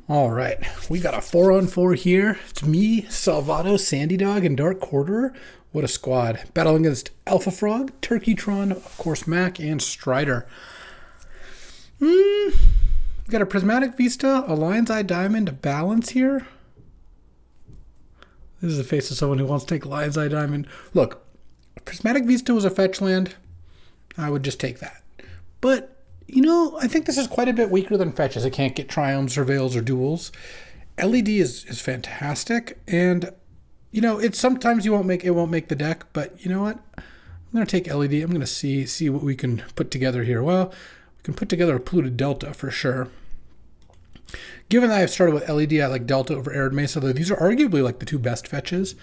All right, we got a 4-on-4 here. It's me, Salvato, Sandy Dog, and Dark Quarterer. What a squad. Battling against Alpha Frog, Turkeytron, of course, Mac, and Strider. We got a Prismatic Vista, a Lion's Eye Diamond, a Balance here. This is the face of someone who wants to take Lion's Eye Diamond. Look, Prismatic Vista was a fetch land. I would just take that. But I think this is quite a bit weaker than fetches. It can't get triumphs or veils or duels. LED is fantastic, and it's sometimes it won't make the deck. But you know what? I'm gonna take LED. I'm gonna see what we can put together here. Well, we can put together a polluted Delta for sure. Given that I've started with LED, I like Delta over Arid Mesa, though these are arguably like the two best fetches.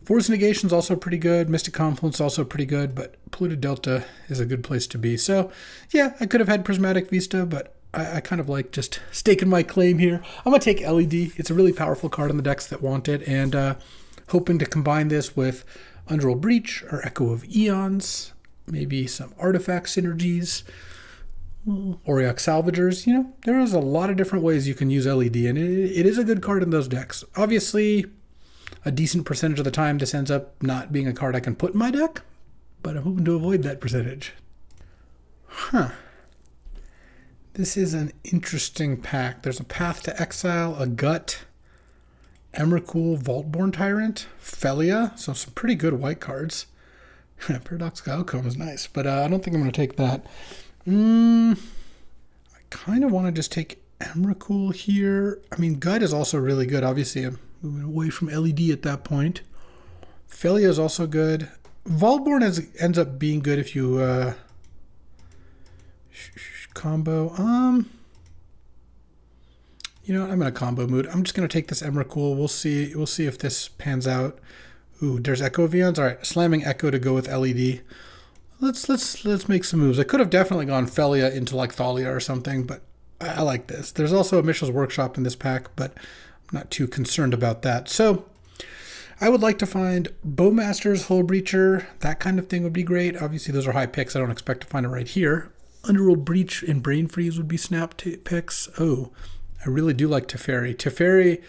Force Negation is also pretty good. Mystic Confluence is also pretty good, but Polluted Delta is a good place to be. So, yeah, I could have had Prismatic Vista, but I kind of like just staking my claim here. I'm going to take LED. It's a really powerful card on the decks that want it, and hoping to combine this with Underworld Breach or Echo of Eons, maybe some artifact synergies, Auriok Salvagers. There is a lot of different ways you can use LED, and it is a good card in those decks. Obviously, a decent percentage of the time this ends up not being a card I can put in my deck, but I'm hoping to avoid that percentage. This is an interesting pack. There's a Path to Exile, a Gut, Emrakul, Vaultborn Tyrant, Felia, so some pretty good white cards. Paradoxical Outcome is nice, but I don't think I'm going to take that. I kind of want to just take Emrakul here. I mean, Gut is also really good. Obviously, I'm moving away from LED at that point. Felia is also good. Vaultborn ends up being good if you combo. I'm in a combo mood. I'm just gonna take this Emrakul. We'll see if this pans out. Ooh, there's Echo of Eons. All right, slamming Echo to go with LED. Let's make some moves. I could have definitely gone Felia into like Thalia or something, but I like this. There's also a Mishra's Workshop in this pack, but I'm not too concerned about that. So I would like to find Bowmasters, Hull Breacher, that kind of thing would be great. Obviously, those are high picks. I don't expect to find it right here. Underworld Breach and Brain Freeze would be snap picks. Oh, I really do like Teferi. Teferi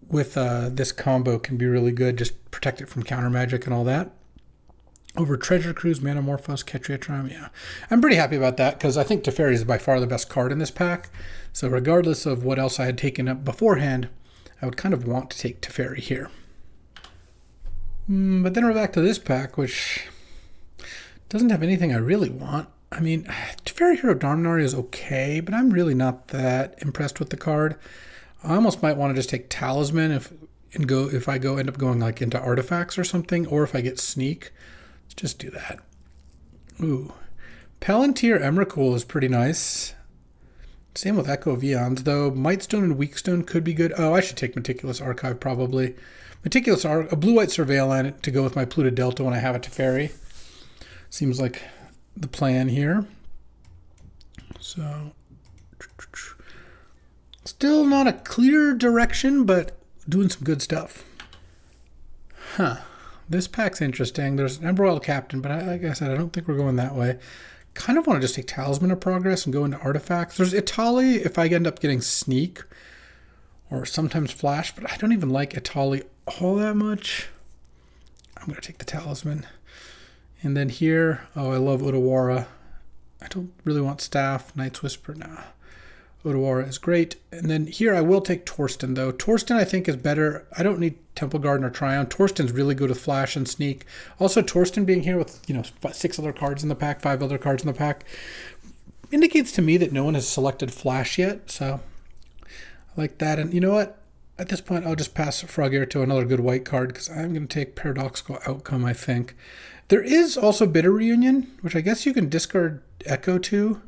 with this combo can be really good. Just protect it from counter magic and all that. Over Treasure Cruise, Manamorphose, Ketria, yeah. I'm pretty happy about that because I think Teferi is by far the best card in this pack. So regardless of what else I had taken up beforehand, I would kind of want to take Teferi here. But then we're back to this pack, which doesn't have anything I really want. I mean, Teferi Hero Dominaria is okay, but I'm really not that impressed with the card. I almost might want to just take Talisman if I end up going like into artifacts or something, or if I get Sneak. Let's just do that. Ooh. Palantir Emrakul is pretty nice. Same with Echo of Eons, though Mightstone and Weakstone could be good. Oh, I should take Meticulous Archive probably. Meticulous a blue-white Surveil to go with my Polluted Delta when I have a Teferi. Seems like the plan here. So, still not a clear direction, but doing some good stuff. This pack's interesting. There's an Emerald Captain, but like I said, I don't think we're going that way. Kind of want to just take Talisman of Progress and go into artifacts. There's Itali if I end up getting Sneak or sometimes Flash, but I don't even like Itali all that much. I'm going to take the Talisman. And then here, oh, I love Otawara. I don't really want Staff. Knight's Whisper, nah. Otawara is great. And then here I will take Torsten, though. Torsten, I think, is better. I don't need Temple Garden or Tryon. Torsten's really good with Flash and Sneak. Also, Torsten being here with 6 other cards in the pack, 5 other cards in the pack, indicates to me that no one has selected Flash yet. So I like that. And you know what? At this point, I'll just pass Frogger to another good white card because I'm going to take Paradoxical Outcome, I think. There is also Bitter Reunion, which I guess you can discard Echo to,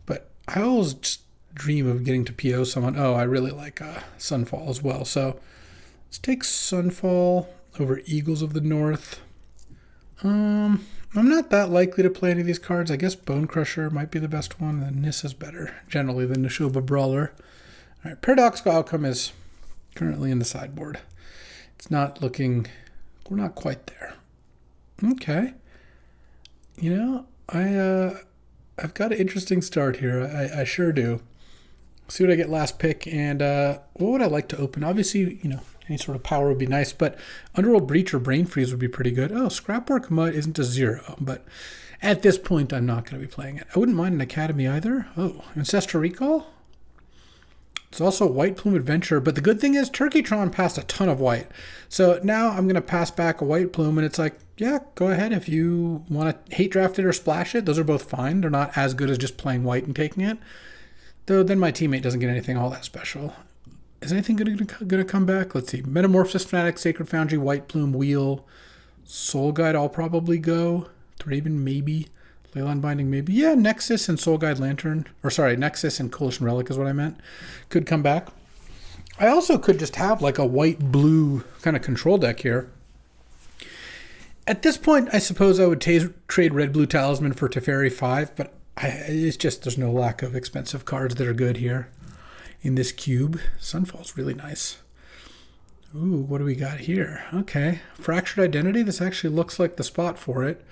but I always just dream of getting to PO someone. Oh, I really like Sunfall as well. So let's take Sunfall over Eagles of the North. I'm not that likely to play any of these cards. I guess Bone Crusher might be the best one, and Nis is better generally than Neshoba Brawler. All right, Paradoxical Outcome is currently in the sideboard. It's not looking, we're not quite there. Okay. I've got an interesting start here. I sure do. See what I get last pick, and what would I like to open? Obviously, any sort of power would be nice, but Underworld Breach or Brain Freeze would be pretty good. Oh, Scrapwork Mud isn't a 0, but at this point, I'm not going to be playing it. I wouldn't mind an Academy either. Oh, Ancestral Recall? It's also White Plume Adventure, but the good thing is Turkeytron passed a ton of white. So now I'm going to pass back a White Plume, and it's like, yeah, go ahead if you want to hate draft it or splash it. Those are both fine. They're not as good as just playing white and taking it. Though then my teammate doesn't get anything all that special. Is anything going to come back? Let's see. Metamorphosis Fanatic, Sacred Foundry, White Plume, Wheel, Soul Guide, I'll probably go. Thraben, maybe. Leyline Binding, maybe. Yeah, Nexus and Soul Guide Lantern. Or sorry, Nexus and Coalition Relic is what I meant. Could come back. I also could just have like a white-blue kind of control deck here. At this point, I suppose I would trade Red-Blue Talisman for Teferi 5, but it's just there's no lack of expensive cards that are good here in this cube. Sunfall's really nice. Ooh, what do we got here? Okay, Fractured Identity. This actually looks like the spot for it.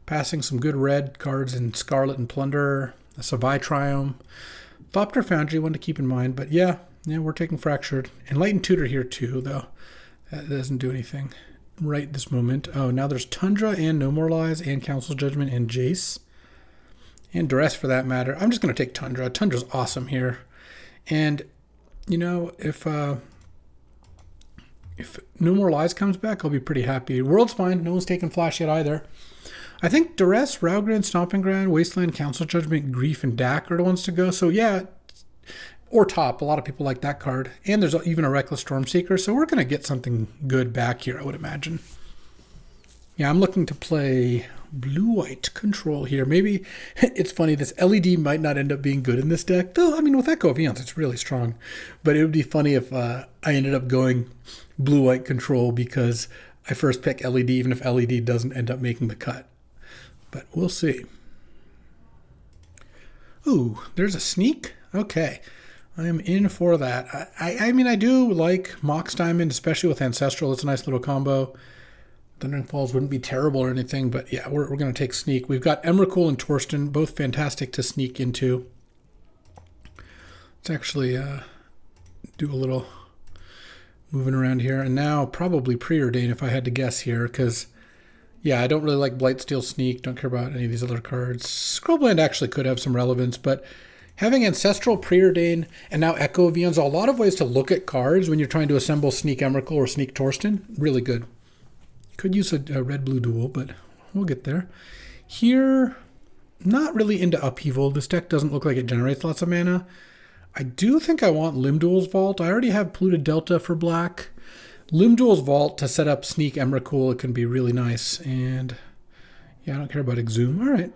Passing some good red cards in Scarlet and Plunder. A Savai Triumph. Thopter Foundry, one to keep in mind. But yeah, we're taking Fractured. Enlightened Tutor here too, though. That doesn't do anything right this moment. Oh, now there's Tundra and No More Lies and Council's Judgment and Jace. And Duress for that matter. I'm just going to take Tundra. Tundra's awesome here. And, if No More Lies comes back, I'll be pretty happy. World's fine. No one's taken Flash yet either. I think Duress, Raugrin, Stomping Ground, Wasteland, Council Judgment, Grief, and Dak are the ones to go. So yeah, or Top. A lot of people like that card. And there's even a Reckless Stormseeker. So we're going to get something good back here, I would imagine. Yeah, I'm looking to play blue-white control here. Maybe it's funny, this LED might not end up being good in this deck. Though, I mean, with Echo of Eons, it's really strong. But it would be funny if I ended up going blue-white control because I first pick LED, even if LED doesn't end up making the cut. But we'll see. Ooh, there's a sneak? Okay. I am in for that. I mean, I do like Mox Diamond, especially with Ancestral. It's a nice little combo. Thundering Falls wouldn't be terrible or anything, but yeah, we're going to take sneak. We've got Emrakul and Torsten, both fantastic to sneak into. Let's actually do a little moving around here. And now probably Preordain if I had to guess here, because yeah, I don't really like Blightsteel Sneak. Don't care about any of these other cards. Scrollblade actually could have some relevance, but having Ancestral, Preordain, and now Echo of Eons, a lot of ways to look at cards when you're trying to assemble Sneak Emrakul or Sneak Torsten. Really good. Could use a red-blue duel, but we'll get there. Here, not really into Upheaval. This deck doesn't look like it generates lots of mana. I do think I want Limduel's Vault. I already have Polluted Delta for black. Limduel's Vault to set up Sneak Emrakul, it can be really nice. And yeah, I don't care about Exhume. All right.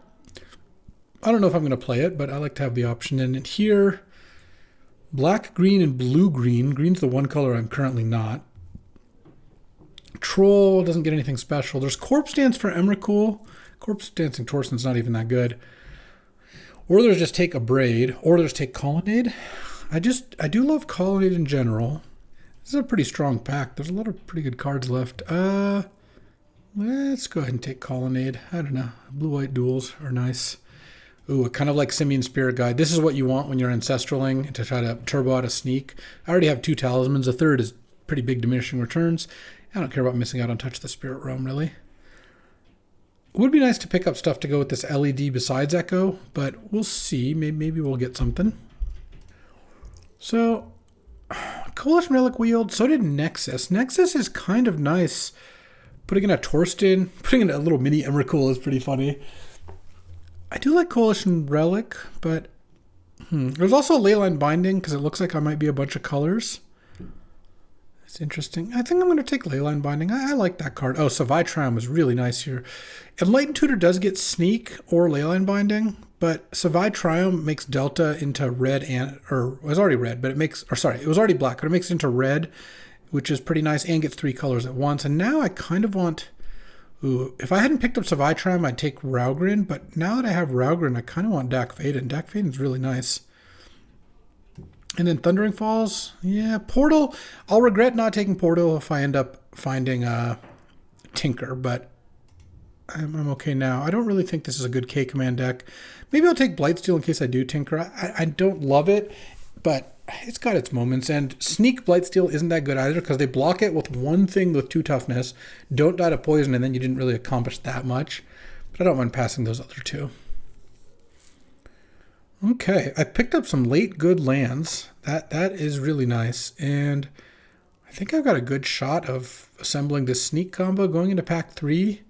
I don't know if I'm going to play it, but I like to have the option. And here, black, green, and blue, green. Green's the one color I'm currently not. Troll doesn't get anything special. There's Corpse Dance for Emrakul. Corpse Dancing Torsten's not even that good. Or there's just take a Braid. Or there's take Colonnade. I do love Colonnade in general. This is a pretty strong pack. There's a lot of pretty good cards left. Let's go ahead and take Colonnade. I don't know. Blue-white duels are nice. Ooh, kind of like Simian Spirit Guide. This is what you want when you're Ancestraling to try to turbo out a sneak. I already have 2 talismans. A third is pretty big diminishing returns. I don't care about missing out on Touch the Spirit Realm, really. It would be nice to pick up stuff to go with this LED besides Echo, but we'll see. Maybe we'll get something. So, Coalition Relic Wield, so did Nexus. Nexus is kind of nice. Putting in a Torsten, putting in a little mini Emrakul is pretty funny. I do like Coalition Relic, but there's also Leyline Binding, because it looks like I might be a bunch of colors. It's interesting. I think I'm going to take Leyline Binding. I like that card. Oh, Savai Triumph is really nice here. Enlightened Tutor does get Sneak or Leyline Binding, but Savai Triumph makes Delta into red or it was already red, but it makes, or sorry, it was already black, but it makes it into red, which is pretty nice, and gets 3 colors at once. And now I kind of want, if I hadn't picked up Savai Triumph, I'd take Raugrin, but now that I have Raugrin, I kind of want Dak Faden. Dak Faden's really nice. And then Thundering Falls, yeah, Portal. I'll regret not taking Portal if I end up finding Tinker, but I'm okay now. I don't really think this is a good K-Command deck. Maybe I'll take Blightsteel in case I do Tinker. I don't love it, but it's got its moments. And Sneak Blightsteel isn't that good either because they block it with one thing with 2 toughness, don't die to poison, and then you didn't really accomplish that much. But I don't mind passing those other 2. Okay, I picked up some late good lands. That is really nice. And I think I've got a good shot of assembling this Sneak combo going into pack 3.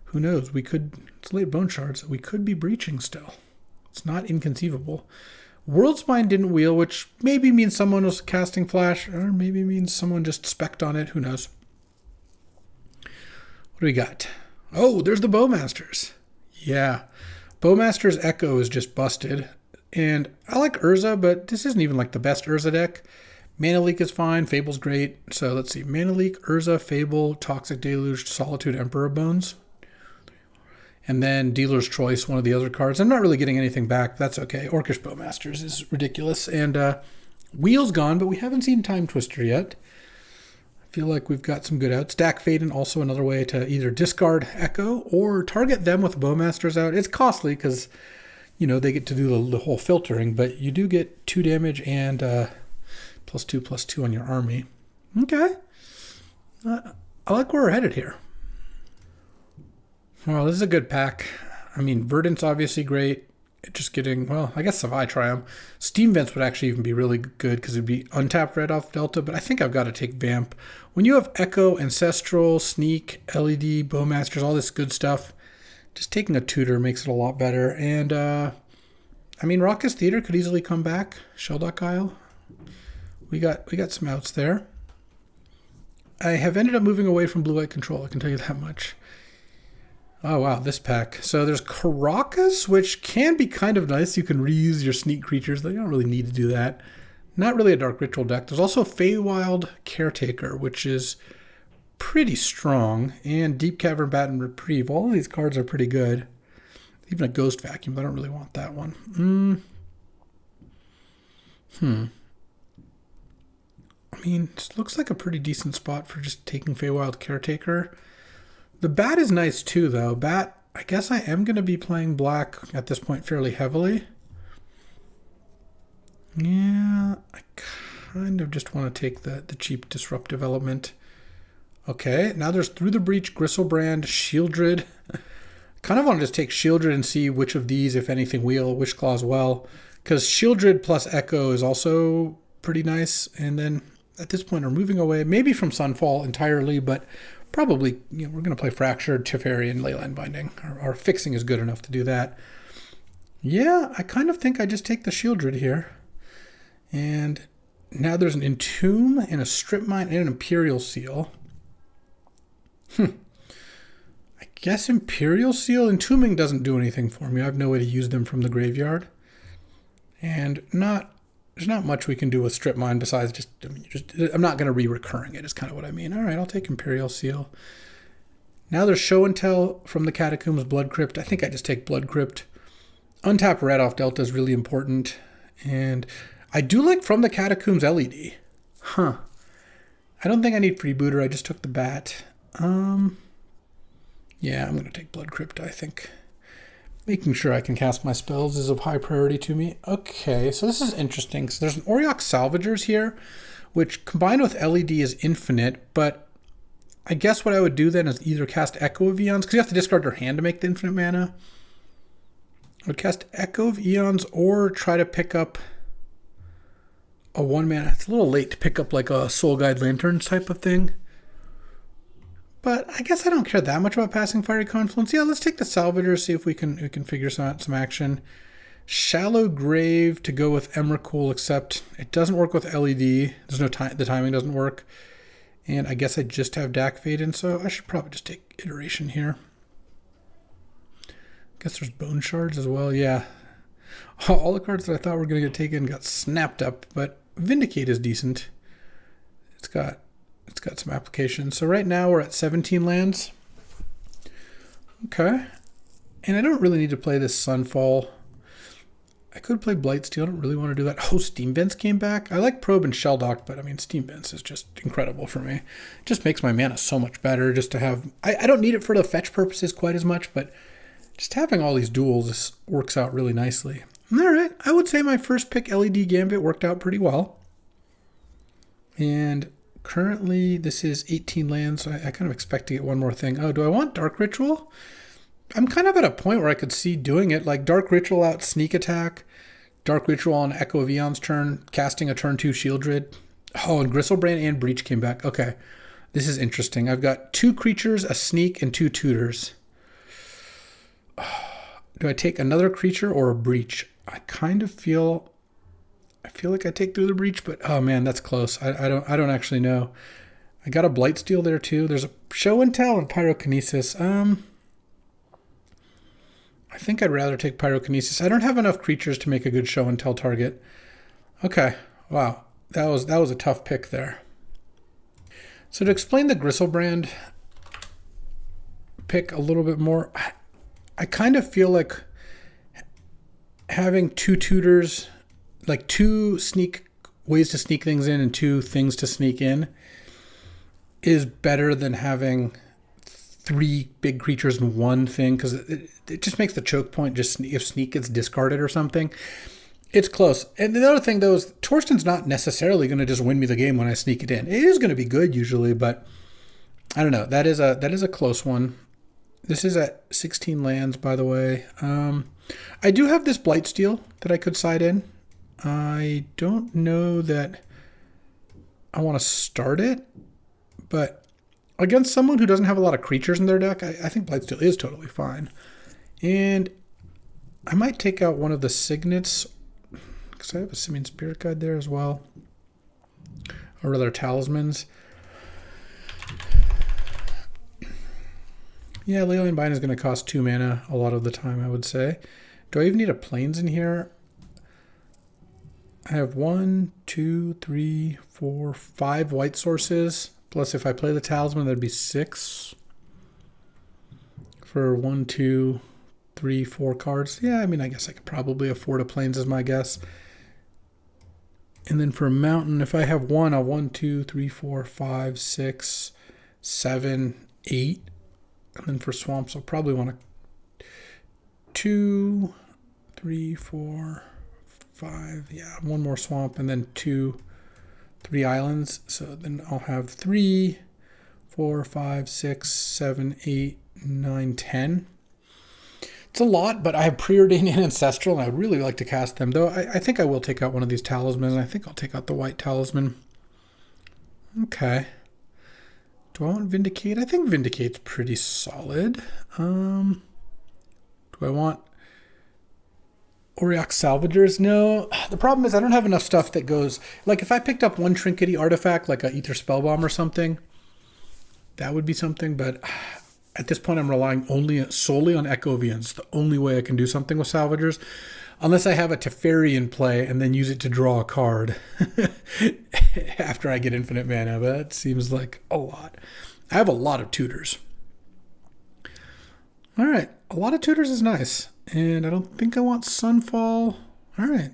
Who knows? It's late Bone Shards. We could be breaching still. It's not inconceivable. World Spine didn't wheel, which maybe means someone was casting Flash, or maybe means someone just spec'd on it. Who knows? What do we got? Oh, there's the Bowmasters. Yeah. Bowmaster's Echo is just busted. And I like Urza, but this isn't even like the best Urza deck. Mana Leak is fine. Fable's great. So let's see. Mana Leak, Urza, Fable, Toxic Deluge, Solitude, Emperor Bones. And then Dealer's Choice, one of the other cards. I'm not really getting anything back. That's okay. Orcish Bowmasters is ridiculous. And Wheel's gone, but we haven't seen Time Twister yet. I feel like we've got some good outs. Stack Faden, also another way to either discard Echo or target them with Bowmasters out. It's costly because, you know, they get to do the whole filtering, but you do get 2 damage and +2/+2 on your army. Okay. I like where we're headed here. Well, this is a good pack. I mean, Verdant's obviously great. Just getting, well, I guess Savai Triumph. Steam Vents would actually even be really good because it'd be untapped red off Delta, but I think I've got to take Vamp. When you have Echo, Ancestral, Sneak, LED, Bowmasters, all this good stuff, just taking a tutor makes it a lot better. And, I mean, Raucous Theater could easily come back. Sheldock Isle. We got some outs there. I have ended up moving away from Blue-White Control, I can tell you that much. Oh, wow, this pack. So there's Caracas, which can be kind of nice. You can reuse your Sneak creatures. They don't really need to do that. Not really a Dark Ritual deck. There's also Feywild Caretaker, which is pretty strong. And Deep Cavern Bat and Reprieve. All of these cards are pretty good. Even a Ghost Vacuum, but I don't really want that one. I mean, this looks like a pretty decent spot for just taking Feywild Caretaker. The Bat is nice too, though. Bat, I guess I am going to be playing black at this point fairly heavily. Yeah, I kind of just want to take the cheap Disruptive Element. Okay, now there's Through the Breach, Gristlebrand, Shieldred. Kind of want to just take Shieldred and see which of these, if anything, wheel, Wishclaw as well. Because Shieldred plus Echo is also pretty nice. And then at this point, we're moving away, maybe from Sunfall entirely, but probably, you know, we're going to play Fractured, Teferi, and Leyline Binding. Our fixing is good enough to do that. Yeah, I kind of think I just take the Shieldred here. And now there's an Entomb and a Strip Mine and an Imperial Seal. I guess Imperial Seal. Entombing doesn't do anything for me. I have no way to use them from the graveyard. And there's not much we can do with Strip Mine besides just I'm not going to re-recurring it is kind of what I mean. All right, I'll take Imperial Seal. Now there's Show and Tell from the Catacombs, Blood Crypt. I think I just take Blood Crypt. Untap red off Delta is really important. And I do like From the Catacombs LED. I don't think I need Freebooter. I just took the Bat. Yeah, I'm going to take Blood Crypt, I think. Making sure I can cast my spells is of high priority to me. Okay, so this is interesting. So there's an Auriok Salvagers here, which combined with LED is infinite, but I guess what I would do then is either cast Echo of Eons, because you have to discard your hand to make the infinite mana. I would cast Echo of Eons or try to pick up a 1-mana. It's a little late to pick up like a Soul Guide Lantern type of thing. But I guess I don't care that much about passing Fiery Confluence. Yeah, let's take the Salvager, see if we can figure some action. Shallow Grave to go with Emrakul, except it doesn't work with LED. There's no time. The timing doesn't work. And I guess I just have Dak Faden, so I should probably just take Iteration here. Guess there's Bone Shards as well. Yeah. All the cards that I thought were going to get taken got snapped up, but Vindicate is decent. It's got some application. So right now we're at 17 lands. Okay. And I don't really need to play this Sunfall. I could play Blightsteel. I don't really want to do that. Oh, Steam Vents came back. I like Probe and Shelldock, but I mean, Steam Vents is just incredible for me. It just makes my mana so much better just to have... I don't need it for the fetch purposes quite as much, but just having all these duels works out really nicely. All right, I would say my first pick, LED Gambit, worked out pretty well. And currently, this is 18 lands, so I kind of expect to get one more thing. Oh, do I want Dark Ritual? I'm kind of at a point where I could see doing it, like Dark Ritual out Sneak Attack, Dark Ritual on Echo of Eon's turn, casting a turn 2 Shieldred. Oh, and Gristlebrand and Breach came back. Okay, this is interesting. I've got 2 creatures, a Sneak, and 2 tutors. Do I take another creature or a Breach? I kind of feel... I feel like I take through the Breach, but oh man, that's close. I don't actually know. I got a Blightsteel there too. There's a Show and Tell and Pyrokinesis. I think I'd rather take Pyrokinesis. I don't have enough creatures to make a good Show and Tell target. Okay, wow, that was a tough pick there. So to explain the Gristlebrand pick a little bit more, I kind of feel like having 2 tutors, like 2 ways to sneak things in and 2 things to sneak in, is better than having 3 big creatures in one thing, because it just makes the choke point just if Sneak gets discarded or something. It's close. And the other thing, though, is Torsten's not necessarily going to just win me the game when I sneak it in. It is going to be good usually, but I don't know. That is a close one. This is at 16 lands, by the way. I do have this Blightsteel that I could side in. I don't know that I want to start it, but against someone who doesn't have a lot of creatures in their deck, I think Blightsteel is totally fine. And I might take out one of the Signets, because I have a Simian Spirit Guide there as well. Or rather, Talismans. Yeah, Leyline Bind is going to cost 2 mana a lot of the time, I would say. Do I even need a Plains in here? I have 1, 2, 3, 4, 5 white sources. Plus, if I play the Talisman, that'd be 6. For 1, 2, 3, 4 cards. Yeah, I mean, I guess I could probably afford a Plains as my guess. And then for a Mountain, if I have 1, I'll 1, 2, 3, 4, 5, 6, 7, 8. And then for Swamps, I'll probably want 2, 3, 4, 5. Yeah, 1 more Swamp, and then 2, 3 islands. So then I'll have 3, 4, 5, 6, 7, 8, 9, 10. It's a lot, but I have Preordained and Ancestral, and I would really like to cast them. Though I think I will take out one of these Talismans, and I think I'll take out the White Talisman. Okay. Do I want Vindicate? I think Vindicate's pretty solid. Do I want Auriok Salvagers? No. The problem is I don't have enough stuff that goes... Like, if I picked up one trinkety artifact, like a Ether Spellbomb or something, that would be something, but at this point I'm relying solely on Echo of Eon. It's the only way I can do something with Salvagers. Unless I have a Teferi in play and then use it to draw a card after I get infinite mana, but that seems like a lot. I have a lot of tutors. All right, a lot of tutors is nice. And I don't think I want Sunfall. All right.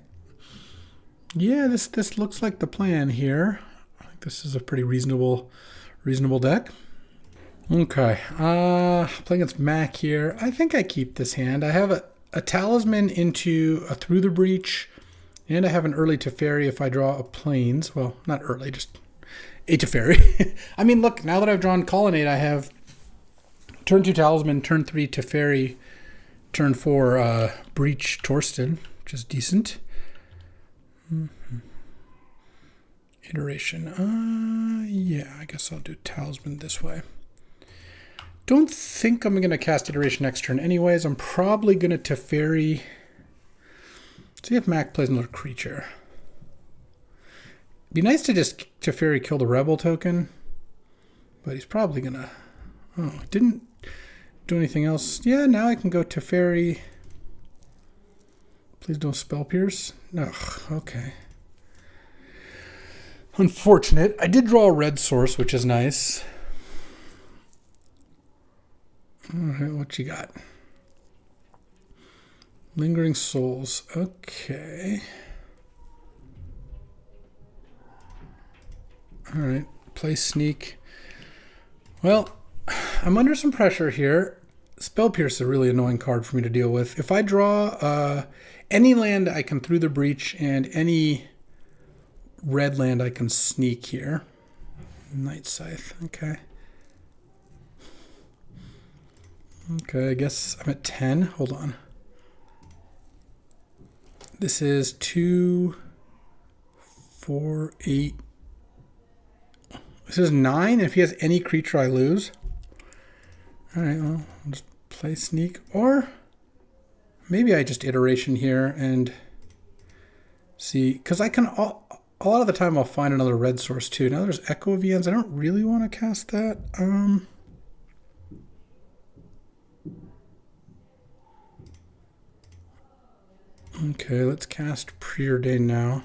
Yeah, this looks like the plan here. I think this is a pretty reasonable deck. Okay, playing against Mac here. I think I keep this hand. I have a Talisman into a Through the Breach, and I have an early Teferi if I draw a Plains. Well, not early, just a Teferi. I mean, look, now that I've drawn Colonnade, I have turn 2 Talisman, turn 3 Teferi, turn 4 Breach Torsten, which is decent. Iteration. Yeah, I guess I'll do Talisman this way. Don't think I'm going to cast Iteration next turn anyways. I'm probably going to Teferi. See if Mac plays another creature. It'd be nice to just Teferi kill the Rebel token. But he's probably going to... Oh, didn't do anything else. Yeah, now I can go Teferi. Please don't Spell Pierce. Ugh, okay. Unfortunate. I did draw a red source, which is nice. All right, what you got? Lingering Souls. Okay. All right, play Sneak. Well, I'm under some pressure here. Spell Pierce is a really annoying card for me to deal with. If I draw any land, I can Through the Breach, and any red land I can sneak here. Night Scythe, okay. Okay, I guess I'm at 10. Hold on. This is 2, 4, 8. This is 9. If he has any creature, I lose. All right, well, I'll just play sneak. Or maybe I just iteration here and see. Because I can, a lot of the time, I'll find another red source too. Now there's Echo of Viens. I don't really want to cast that. Okay, let's cast Preordain now.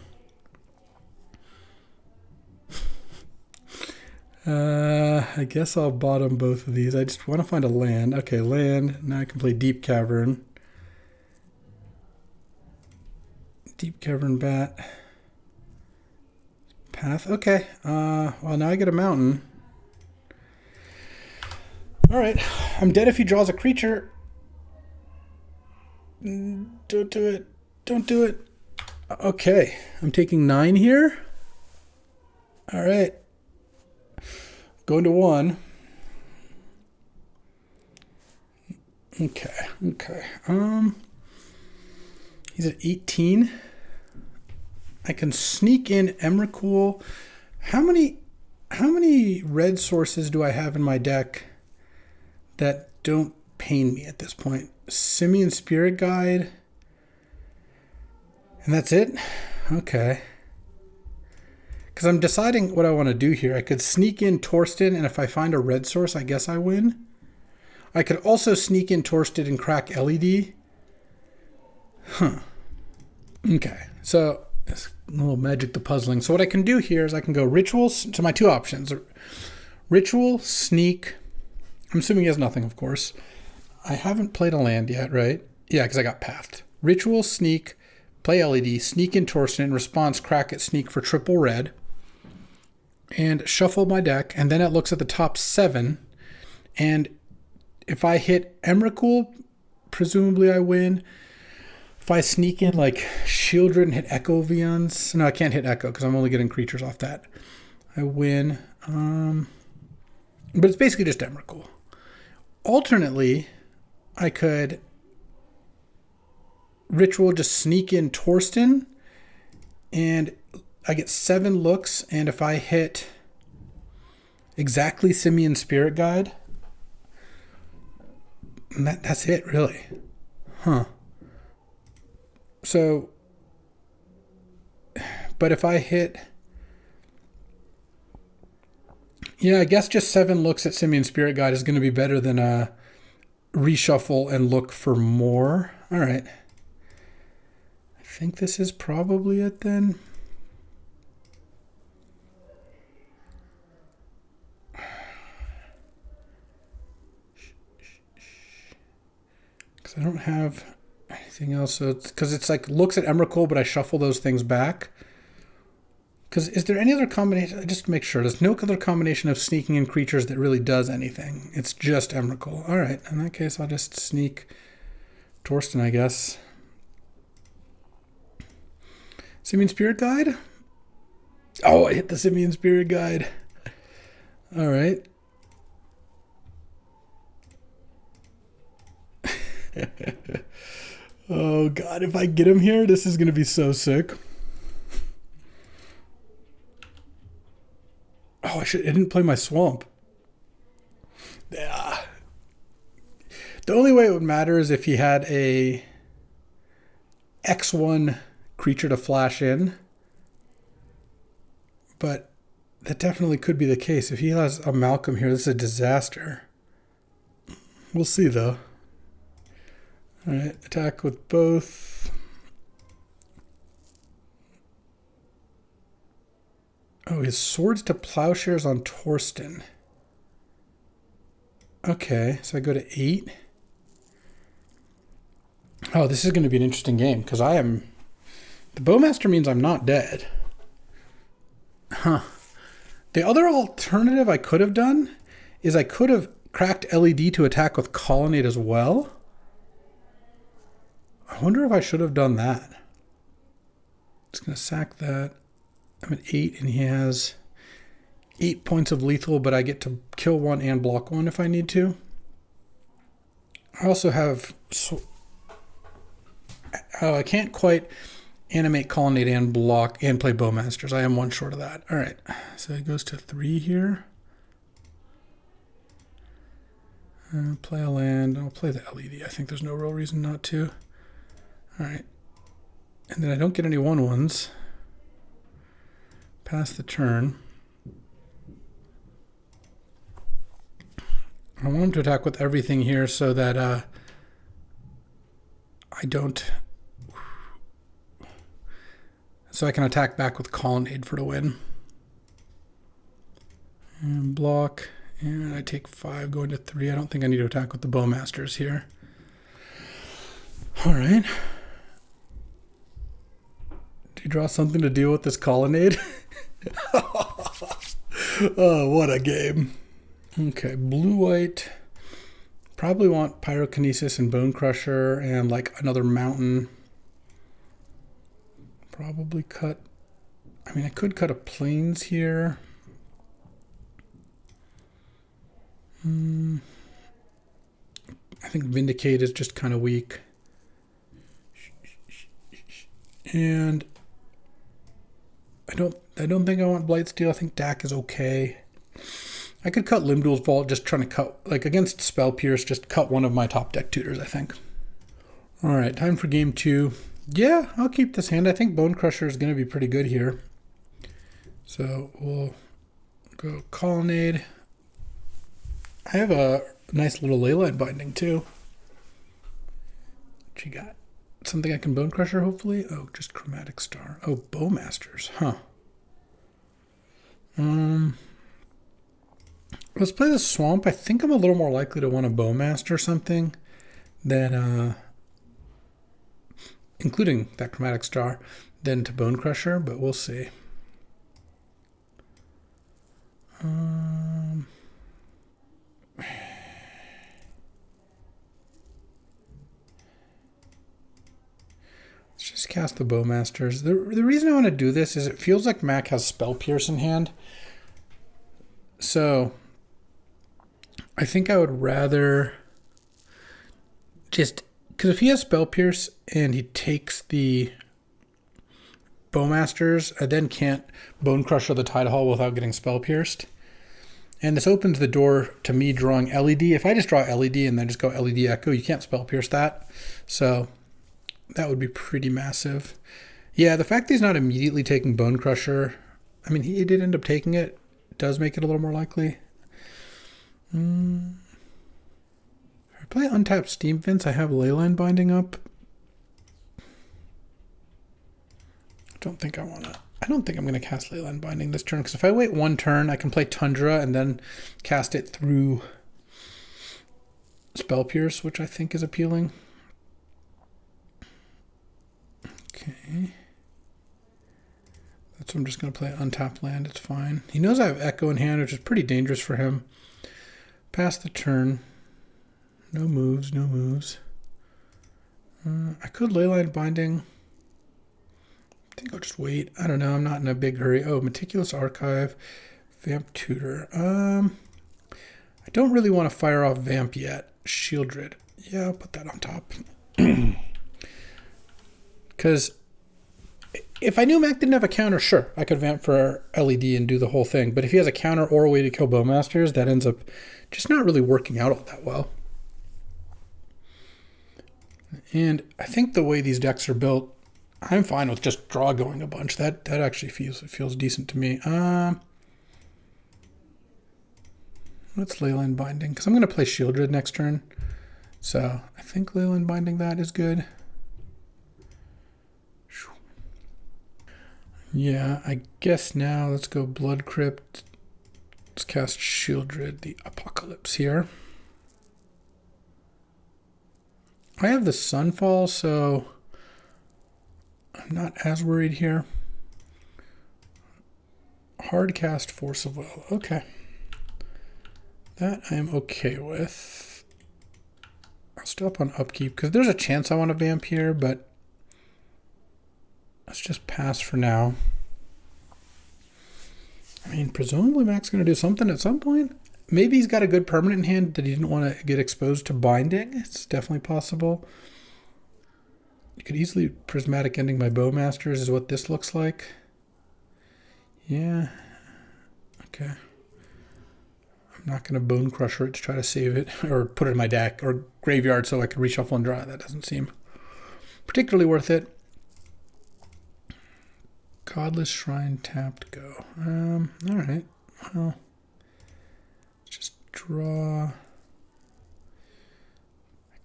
I guess I'll bottom both of these. I just want to find a land. Okay, land. Now I can play Deep Cavern. Deep Cavern Bat. Path. Okay. Well, now I get a mountain. All right. I'm dead if he draws a creature. Don't do it. Don't do it. Okay. I'm taking 9 here. All right. Going to 1. Okay. He's at 18. I can sneak in Emrakul. How many red sources do I have in my deck that don't pain me at this point? Simian Spirit Guide. And that's it? Okay. Because I'm deciding what I want to do here. I could sneak in Torsten, and if I find a red source, I guess I win. I could also sneak in Torsten and crack LED. Huh. Okay. So, it's a little Magic the Puzzling. So what I can do here is I can go Rituals. So my 2 options are Ritual, Sneak. I'm assuming he has nothing, of course. I haven't played a land yet, right? Yeah, because I got pathed. Ritual, Sneak, play LED, sneak in Torsten, in response, crack it, sneak for triple red, and shuffle my deck, and then it looks at the top 7, and if I hit Emrakul, presumably I win. If I sneak in like Shieldred and hit Echo Viens, no, I can't hit Echo because I'm only getting creatures off that. I win. But it's basically just Emrakul. Alternately, I could Ritual, just sneak in Torsten, and I get 7 looks, and if I hit exactly Simian Spirit Guide, and that's it, really. Huh. So, but if I hit, yeah, I guess just 7 looks at Simian Spirit Guide is going to be better than a reshuffle and look for more. All right. I think this is probably it then. Because I don't have anything else. So it's because it's like looks at Emrakul, but I shuffle those things back. Because is there any other combination? Just to make sure. There's no other combination of sneaking in creatures that really does anything. It's just Emrakul. All right. In that case, I'll just sneak Torsten, I guess. Simian Spirit Guide? Oh, I hit the Simian Spirit Guide. All right. Oh, God. If I get him here, this is going to be so sick. Oh, I didn't play my swamp. Yeah. The only way it would matter is if he had a X1 creature to flash in. But that definitely could be the case. If he has a Malcolm here, this is a disaster. We'll see, though. All right, attack with both. Oh, his Swords to Plowshares on Torsten. Okay, so I go to 8. Oh, this is going to be an interesting game because I am... The Bowmaster means I'm not dead. Huh. The other alternative I could have done is I could have cracked LED to attack with Colonnade as well. I wonder if I should have done that. Just going to sack that. I'm at 8 and he has 8 points of lethal, but I get to kill 1 and block 1 if I need to. I also have... I can't quite animate Colonnade and block and play Bowmasters. I am 1 short of that. All right, so it goes to 3 here. Play a land. I'll play the LED. I think there's no real reason not to. All right. And then I don't get any 1/1s. Pass the turn. I want him to attack with everything here so that I don't... So I can attack back with Colonnade for the win. And block. And I take 5 going to 3. I don't think I need to attack with the Bowmasters here. All right. Do you draw something to deal with this Colonnade? Oh, what a game. Okay, blue-white. Probably want Pyrokinesis and Bone Crusher and like another mountain. Probably cut... I mean, I could cut a plains here. I think Vindicate is just kind of weak. And I don't think I want Blightsteel. I think Dak is okay. I could cut Limdul's Vault, just trying to cut, like against Spell Pierce, just cut one of my top deck tutors, I think. All right, time for game 2. Yeah, I'll keep this hand. I think Bone Crusher is going to be pretty good here. So we'll go Colonnade. I have a nice little Leyline binding too. What you got? Something I can Bone Crusher, hopefully? Oh, just Chromatic Star. Oh, Bowmasters, huh. Let's play the Swamp. I think I'm a little more likely to want a Bowmaster something than, including that Chromatic Star, than to Bone Crusher, but we'll see. Let's just cast the Bowmasters. The reason I want to do this is it feels like Mac has Spell Pierce in hand. So I think I would rather just... Because if he has Spell Pierce and he takes the Bowmasters, I then can't Bone Crusher the Tidehall without getting Spell Pierced. And this opens the door to me drawing LED. If I just draw LED and then just go LED Echo, you can't Spell Pierce that. So that would be pretty massive. Yeah, the fact that he's not immediately taking Bone Crusher, I mean, he did end up taking it, does make it a little more likely. If I play untapped Steam Fence, I have Leyline binding up. I don't think I'm going to cast Leyline binding this turn, because if I wait 1 turn, I can play Tundra and then cast it through Spell Pierce, which I think is appealing. Okay. So I'm just going to play untapped land. It's fine. He knows I have Echo in hand, which is pretty dangerous for him. Pass the turn. No moves, no moves. I could Leyline binding. I think I'll just wait. I don't know. I'm not in a big hurry. Oh, Meticulous Archive. Vamp Tutor. I don't really want to fire off Vamp yet. Shieldred. Yeah, I'll put that on top. Because if I knew Mac didn't have a counter, sure, I could Vamp for LED and do the whole thing. But if he has a counter or a way to kill Bowmasters, that ends up just not really working out all that well. And I think the way these decks are built, I'm fine with just draw going a bunch. That actually feels decent to me. Let's Leyline binding, because I'm going to play Shieldred next turn. So I think Leyline binding that is good. Yeah, I guess now let's go Blood Crypt. Let's cast Shieldred, the Apocalypse here. I have the Sunfall, so I'm not as worried here. Hard cast Force of Will. Okay. That I am okay with. I'll still up on upkeep because there's a chance I want to vamp here, but let's just pass for now. I mean, presumably Mac's going to do something at some point. Maybe he's got a good permanent in hand that he didn't want to get exposed to binding. It's definitely possible. You could easily prismatic ending my Bowmasters is what this looks like. Yeah. Okay. I'm not going to Bone Crusher it to try to save it or put it in my deck or graveyard so I can reshuffle and draw. That doesn't seem particularly worth it. Godless Shrine tapped, go. All right. Well, just draw. I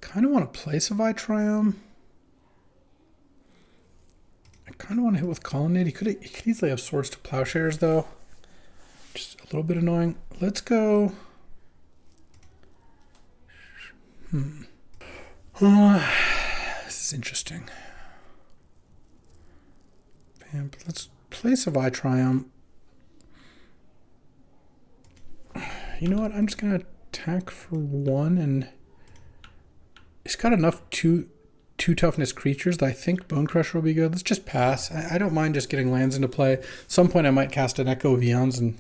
kind of want to play Savai Triumph. I kind of want to hit with Colonnade. He could easily have Swords to Plowshares, though. Just a little bit annoying. Let's go. This is interesting. Let's play Savai Triumph. You know what? I'm just going to attack for 1, and he's got enough two toughness creatures that I think Bone Crusher will be good. Let's just pass. I don't mind just getting lands into play. At some point I might cast an Echo of Eons and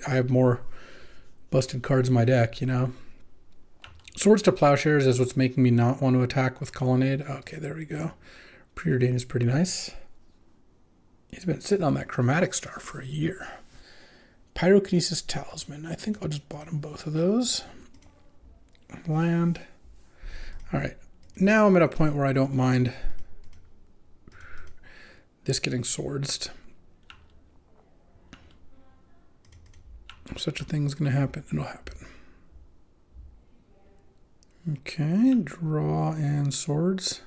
I have more busted cards in my deck, you know. Swords to Plowshares is what's making me not want to attack with Colonnade. Okay, there we go. Preordain is pretty nice. He's been sitting on that Chromatic Star for a year. Pyrokinesis Talisman. I think I'll just bottom both of those. Land. All right. Now I'm at a point where I don't mind this getting swords. If such a thing's going to happen, it'll happen. Okay, draw and swords.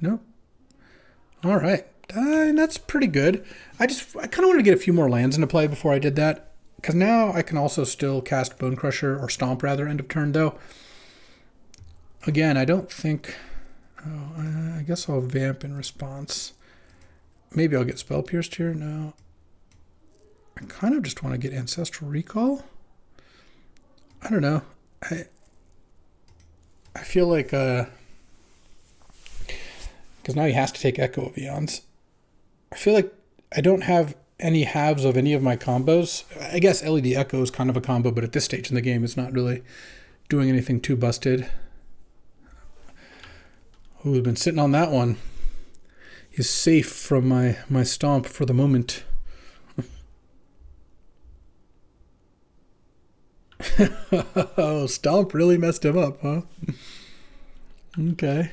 Nope. All right. That's pretty good. I kind of wanted to get a few more lands into play before I did that, because now I can also still cast Bone Crusher, or Stomp rather, end of turn though. Again, I don't think... Oh, I guess I'll vamp in response. Maybe I'll get Spell Pierced here. No. I kind of just want to get Ancestral Recall. I don't know. I feel like... Because now he has to take Echo of Eons. I feel like I don't have any halves of any of my combos. I guess LED Echo is kind of a combo, but at this stage in the game, it's not really doing anything too busted. Oh, we've been sitting on that one. He's safe from my stomp for the moment. Oh, Stomp really messed him up, huh? Okay.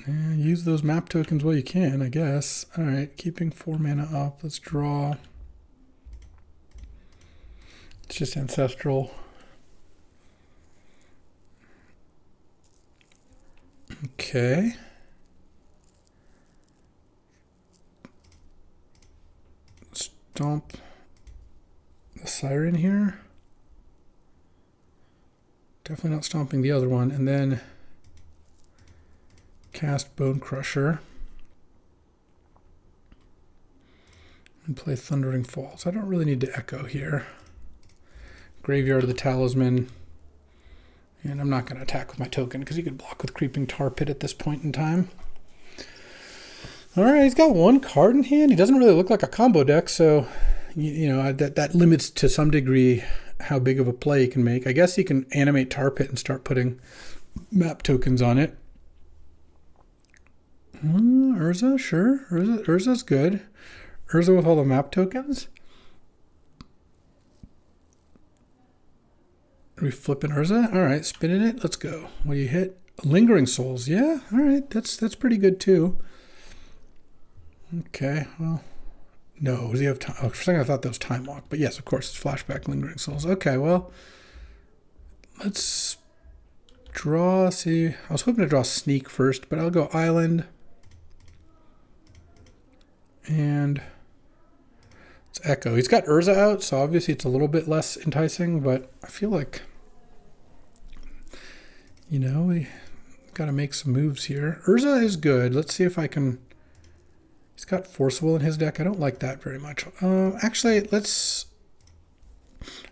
Yeah, use those map tokens while you can, I guess. All right, keeping 4 mana up. Let's draw. It's just Ancestral. Okay. Stomp the Siren here. Definitely not stomping the other one. And then cast Bone Crusher. And play Thundering Falls. I don't really need to Echo here. Graveyard of the Talisman. And I'm not going to attack with my token because he could block with Creeping Tar Pit at this point in time. All right, he's got 1 card in hand. He doesn't really look like a combo deck, so you know that limits to some degree how big of a play he can make. I guess he can animate Tar Pit and start putting map tokens on it. Urza, sure. Urza's good. Urza with all the map tokens. Are we flipping Urza? All right, spinning it. Let's go. What do you hit? Lingering Souls. Yeah, all right. That's pretty good too. Okay, well, no. Does he have time? Oh, for a second I thought that was Time Walk, but yes, of course, it's flashback Lingering Souls. Okay, well, let's draw. See, I was hoping to draw Sneak first, but I'll go Island. And it's Echo. He's got Urza out, so obviously it's a little bit less enticing, but I feel like, you know, we got to make some moves here. Urza is good. Let's see if I can... He's got Force Will in his deck. I don't like that very much. Actually, let's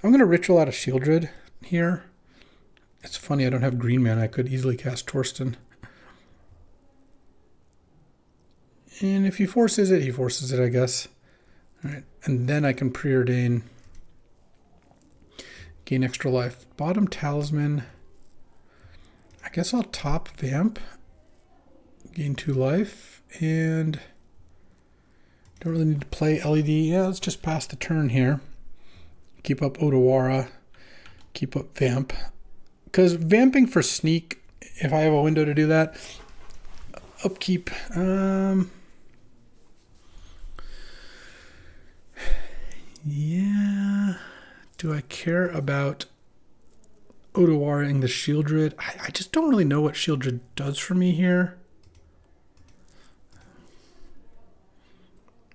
I'm going to ritual out a Shieldred here. It's funny, I don't have green mana. I could easily cast Torsten. And if he forces it, I guess. All right, and then I can preordain. Gain extra life. Bottom Talisman. I guess I'll top Vamp. Gain 2 life. And don't really need to play LED. Yeah, let's just pass the turn here. Keep up Otawara. Keep up Vamp. Because vamping for sneak, if I have a window to do that, upkeep. Yeah. Do I care about Otawara-ing the Shieldred? I just don't really know what Shieldred does for me here.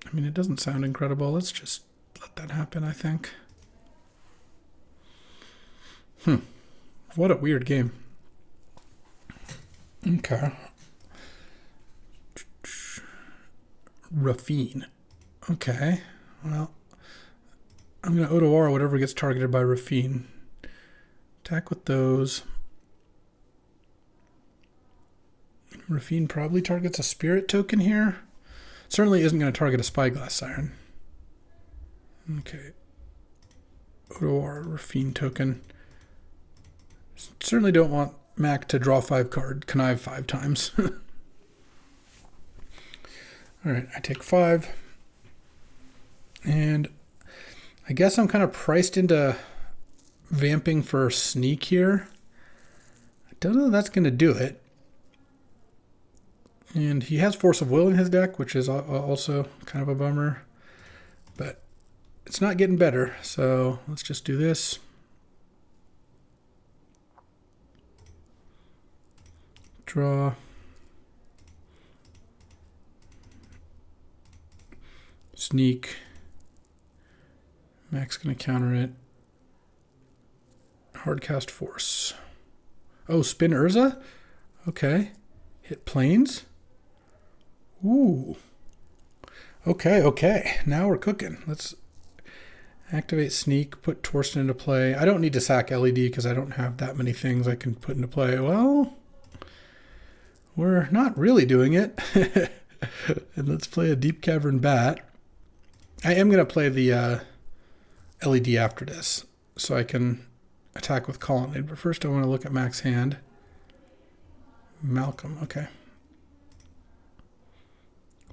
I mean, it doesn't sound incredible. Let's just let that happen, I think. What a weird game. Okay. Rafine. Okay. Well, I'm going to Otawara whatever gets targeted by Rafine. Attack with those. Rafine probably targets a spirit token here. Certainly isn't going to target a Spyglass Siren. Okay. Otawara, Rafine token. Certainly don't want Mac to draw 5 card, connive 5 times. Alright, I take 5. And I guess I'm kind of priced into vamping for sneak here. I don't know if that's going to do it. And he has Force of Will in his deck, which is also kind of a bummer. But it's not getting better, so let's just do this. Draw. Sneak. Mac's going to counter it. Hardcast Force. Oh, spin Urza? Okay. Hit Plains. Ooh. Okay. Now we're cooking. Let's activate Sneak, put Torsten into play. I don't need to sack LED because I don't have that many things I can put into play. Well, we're not really doing it. And let's play a Deep Cavern Bat. I am going to play the LED after this, so I can attack with Colonnade. But first I want to look at Mac's hand. Malcolm, okay.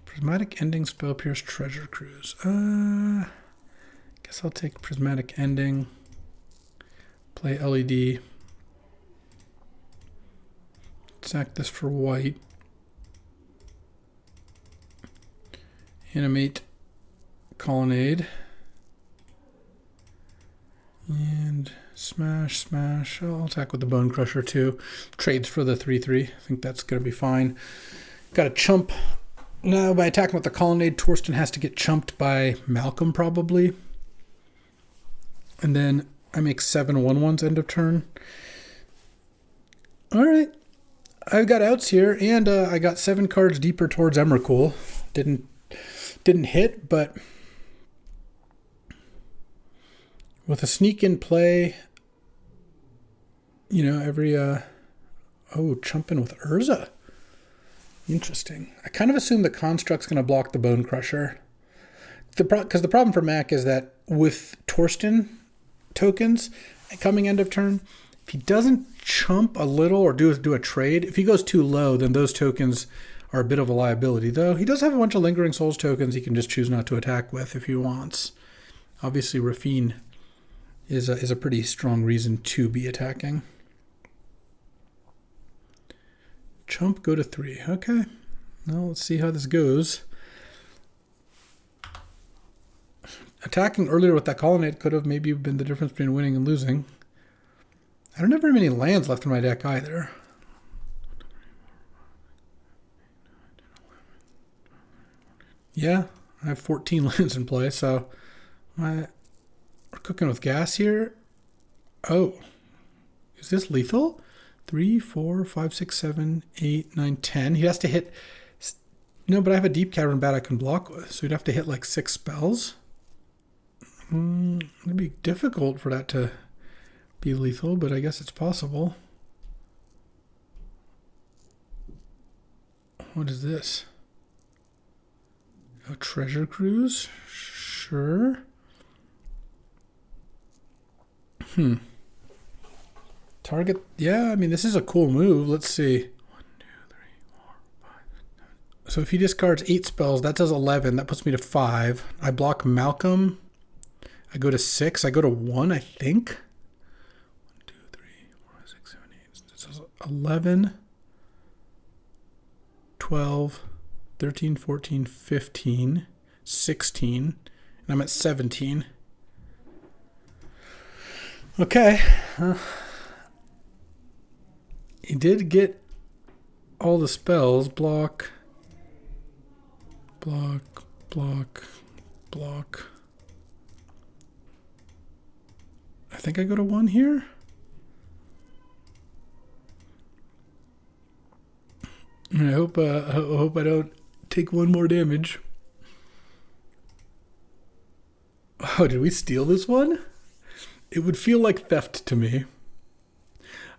Prismatic Ending, Spell Pierce, Treasure Cruise. Guess I'll take Prismatic Ending. Play LED. Sack this for white. Animate Colonnade. And smash. I'll attack with the Bone Crusher too. Trades for the 3/3. I think that's going to be fine. Got a chump. Now, by attacking with the Colonnade, Torsten has to get chumped by Malcolm probably. And then I make 7 1/1s end of turn. All right. I've got outs here, and I got 7 cards deeper towards Emrakul. Didn't hit, but with a sneak in play, you know, every chumping with Urza. Interesting. I kind of assume the Construct's going to block the Bone Crusher. Because the problem for Mac is that with Torsten tokens coming end of turn, if he doesn't chump a little or do a trade, if he goes too low, then those tokens are a bit of a liability. Though he does have a bunch of Lingering Souls tokens he can just choose not to attack with if he wants. Obviously, Rafine is a pretty strong reason to be attacking. Chump, go to 3. Okay. Well, let's see how this goes. Attacking earlier with that Colonnade could have maybe been the difference between winning and losing. I don't have very many lands left in my deck either. Yeah, I have 14 lands in play, so we're cooking with gas here. Oh, is this lethal? 3, 4, 5, 6, 7, 8, 9, 10. He has to hit... No, but I have a Deep Cavern Bat I can block with, so he'd have to hit like 6 spells. It'd be difficult for that to be lethal, but I guess it's possible. What is this? A treasure cruise? Sure. Target. Yeah, I mean, this is a cool move. Let's see. 1, 2, 3, 4, 5, 6, 7. So if he discards 8 spells, that does 11. That puts me to 5. I block Malcolm. I go to 6. I go to 1, I think. 1, 2, 3, 4, 6, 7, 8. This is 11, 12, 13, 14, 15, 16. And I'm at 17. Okay. He did get all the spells. Block. Block. Block. Block. I think I go to 1 here. And I hope I don't take 1 more damage. Oh, did we steal this one? It would feel like theft to me.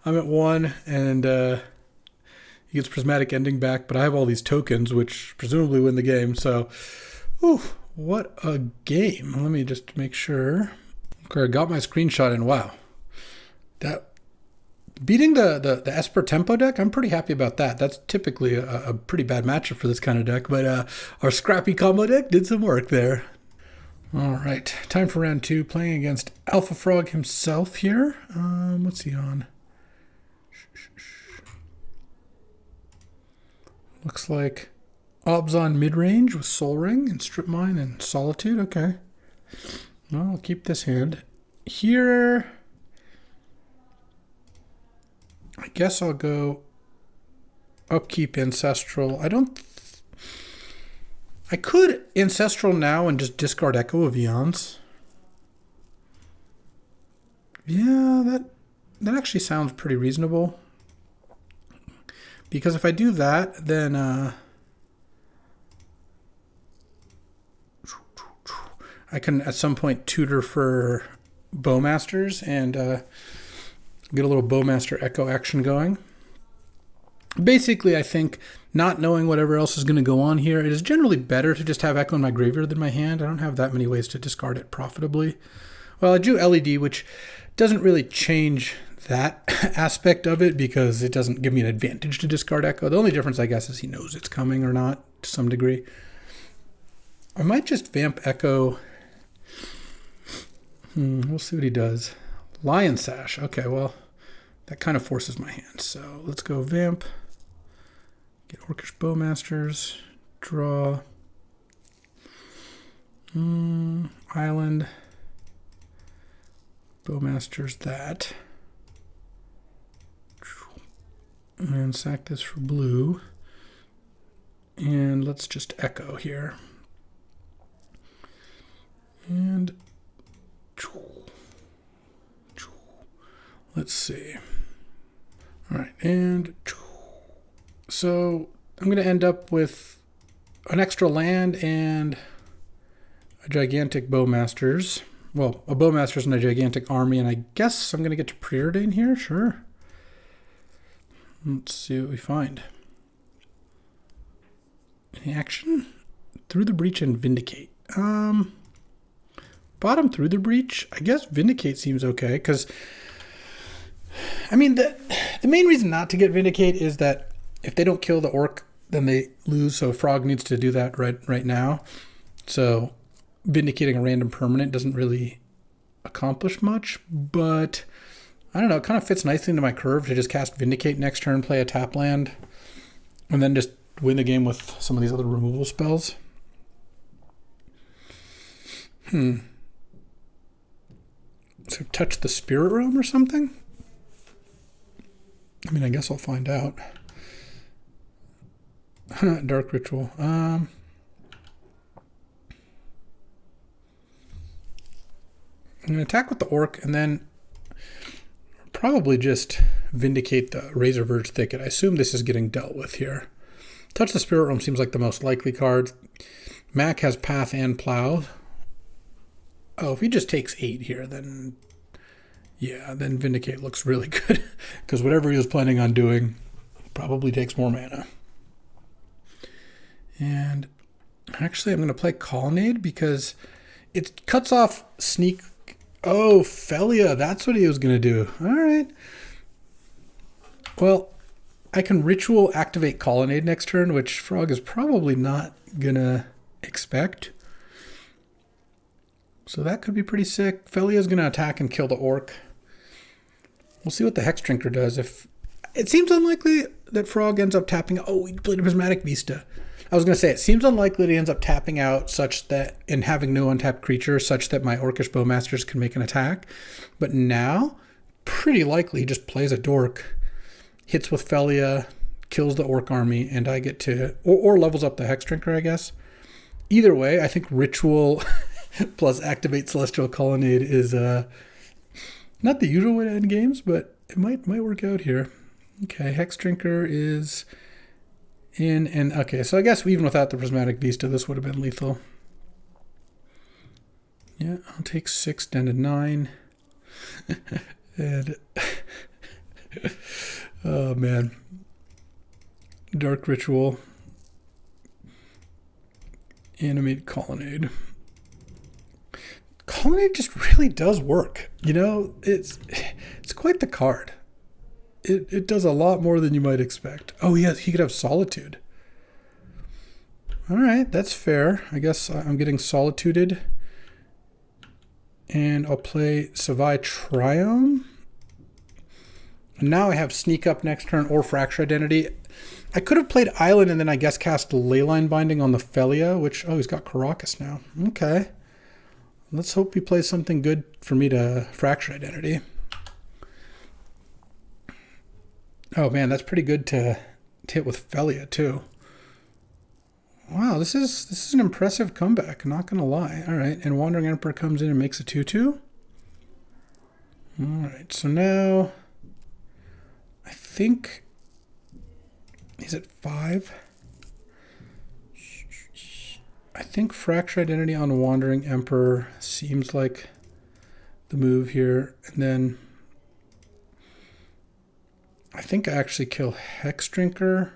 I'm at 1, and he gets Prismatic Ending back, but I have all these tokens, which presumably win the game. So, ooh, what a game. Let me just make sure. Okay, I got my screenshot, and wow. Beating the Esper Tempo deck, I'm pretty happy about that. That's typically a pretty bad matchup for this kind of deck, but our scrappy combo deck did some work there. All right, time for round 2, playing against Alpha Frog himself here. What's he on? Looks like Obs on mid-range with Soul Ring and Strip Mine and Solitude. Okay. Well, I'll keep this hand. Here, I guess I'll go Upkeep Ancestral. I could Ancestral now and just discard Echo of Eons. Yeah, that actually sounds pretty reasonable. Because if I do that, then I can at some point tutor for Bowmasters and get a little Bowmaster Echo action going. Basically, I think not knowing whatever else is going to go on here, it is generally better to just have Echo in my graveyard than my hand. I don't have that many ways to discard it profitably. Well, I drew LED, which doesn't really change that aspect of it because it doesn't give me an advantage to discard Echo. The only difference, I guess, is he knows it's coming or not to some degree. I might just Vamp Echo. We'll see what he does. Lion Sash. Okay, well, that kind of forces my hand. So let's go Vamp. Get Orcish Bowmasters. Draw. Island. Bowmasters that. And sack this for blue. And let's just Echo here. And let's see. All right, and so I'm going to end up with an extra land and a gigantic Bowmasters. Well, a Bowmasters and a gigantic army, and I guess I'm going to get to Preordain here. Sure. Let's see what we find. Any action? Through the Breach and Vindicate. Bottom Through the Breach. I guess Vindicate seems okay, because I mean, the main reason not to get Vindicate is that if they don't kill the Orc, then they lose, so Frog needs to do that right now. So Vindicating a random permanent doesn't really accomplish much, but I don't know, it kind of fits nicely into my curve to just cast Vindicate next turn, play a tap land, and then just win the game with some of these other removal spells. So touch the Spirit Realm or something? I mean, I guess I'll find out. Dark Ritual. I'm going to attack with the Orc and then probably just Vindicate the Razor Verge Thicket. I assume this is getting dealt with here. Touch the Spirit Realm seems like the most likely card. Mac has Path and Plow. Oh, if he just takes 8 here, then yeah, then Vindicate looks really good. Because whatever he was planning on doing probably takes more mana. And actually, I'm going to play Colonnade because it cuts off Sneak. Oh, Felia, that's what he was going to do. All right. Well, I can Ritual activate Colonnade next turn, which Frog is probably not going to expect. So that could be pretty sick. Felia is going to attack and kill the Orc. We'll see what the Hex Drinker does. If it seems unlikely that Frog ends up tapping. Oh, he played a Prismatic Vista. I was going to say, it seems unlikely that he ends up tapping out such that, and having no untapped creature, such that my Orcish Bowmasters can make an attack. But now, pretty likely he just plays a Dork, hits with Felia, kills the Orc army, and I get to, or levels up the Hex Drinker, I guess. Either way, I think Ritual plus Activate Celestial Colonnade is not the usual way to end games, but it might work out here. Okay, Hex Drinker is in, and okay, so I guess even without the Prismatic Vista, this would have been lethal. Yeah, I'll take 6 down to 9. And oh man, Dark Ritual, Animate Colonnade. Colonnade just really does work. You know, it's quite the card. It does a lot more than you might expect. Oh, yeah, he could have Solitude. All right, that's fair. I guess I'm getting Solituded. And I'll play Savai Triome. And now I have Sneak Up next turn or Fracture Identity. I could have played Island and then I guess cast Leyline Binding on the Felia, which, oh, he's got Caracas now. Okay. Let's hope he plays something good for me to Fracture Identity. Oh man, that's pretty good to hit with Felia too. Wow, this is an impressive comeback, not gonna lie. All right, and Wandering Emperor comes in and makes a 2/2. All right, so now I think he's at 5. I think Fracture Identity on Wandering Emperor seems like the move here, and then I think I actually kill Hex Drinker.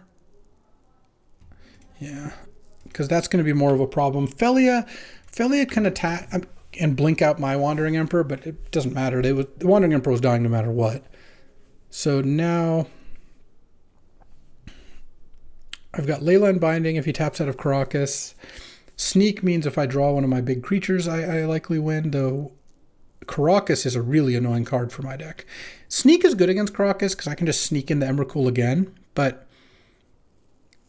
Yeah, because that's going to be more of a problem. Felia can attack and blink out my Wandering Emperor, but it doesn't matter. The Wandering Emperor was dying no matter what. So now I've got Leyline Binding if he taps out of Caracas. Sneak means if I draw one of my big creatures, I likely win, though Caracas is a really annoying card for my deck. Sneak is good against Caracas because I can just sneak in the Emrakul again, but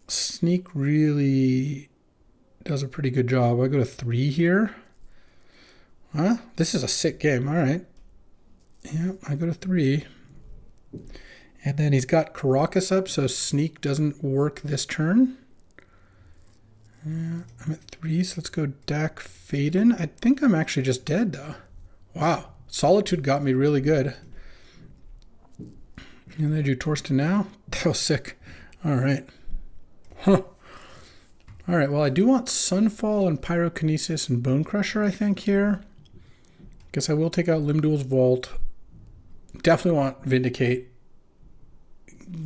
Sneak really does a pretty good job. I go to 3 here. Huh? This is a sick game. All right. Yeah, I go to 3. And then he's got Caracas up, so Sneak doesn't work this turn. Yeah, I'm at 3, so let's go Dak Faden. I think I'm actually just dead, though. Wow. Solitude got me really good. And then I do Torsten now. That was sick. All right. Huh. All right, well, I do want Sunfall and Pyrokinesis and Bone Crusher, I think, here. Guess I will take out Limdul's Vault. Definitely want Vindicate,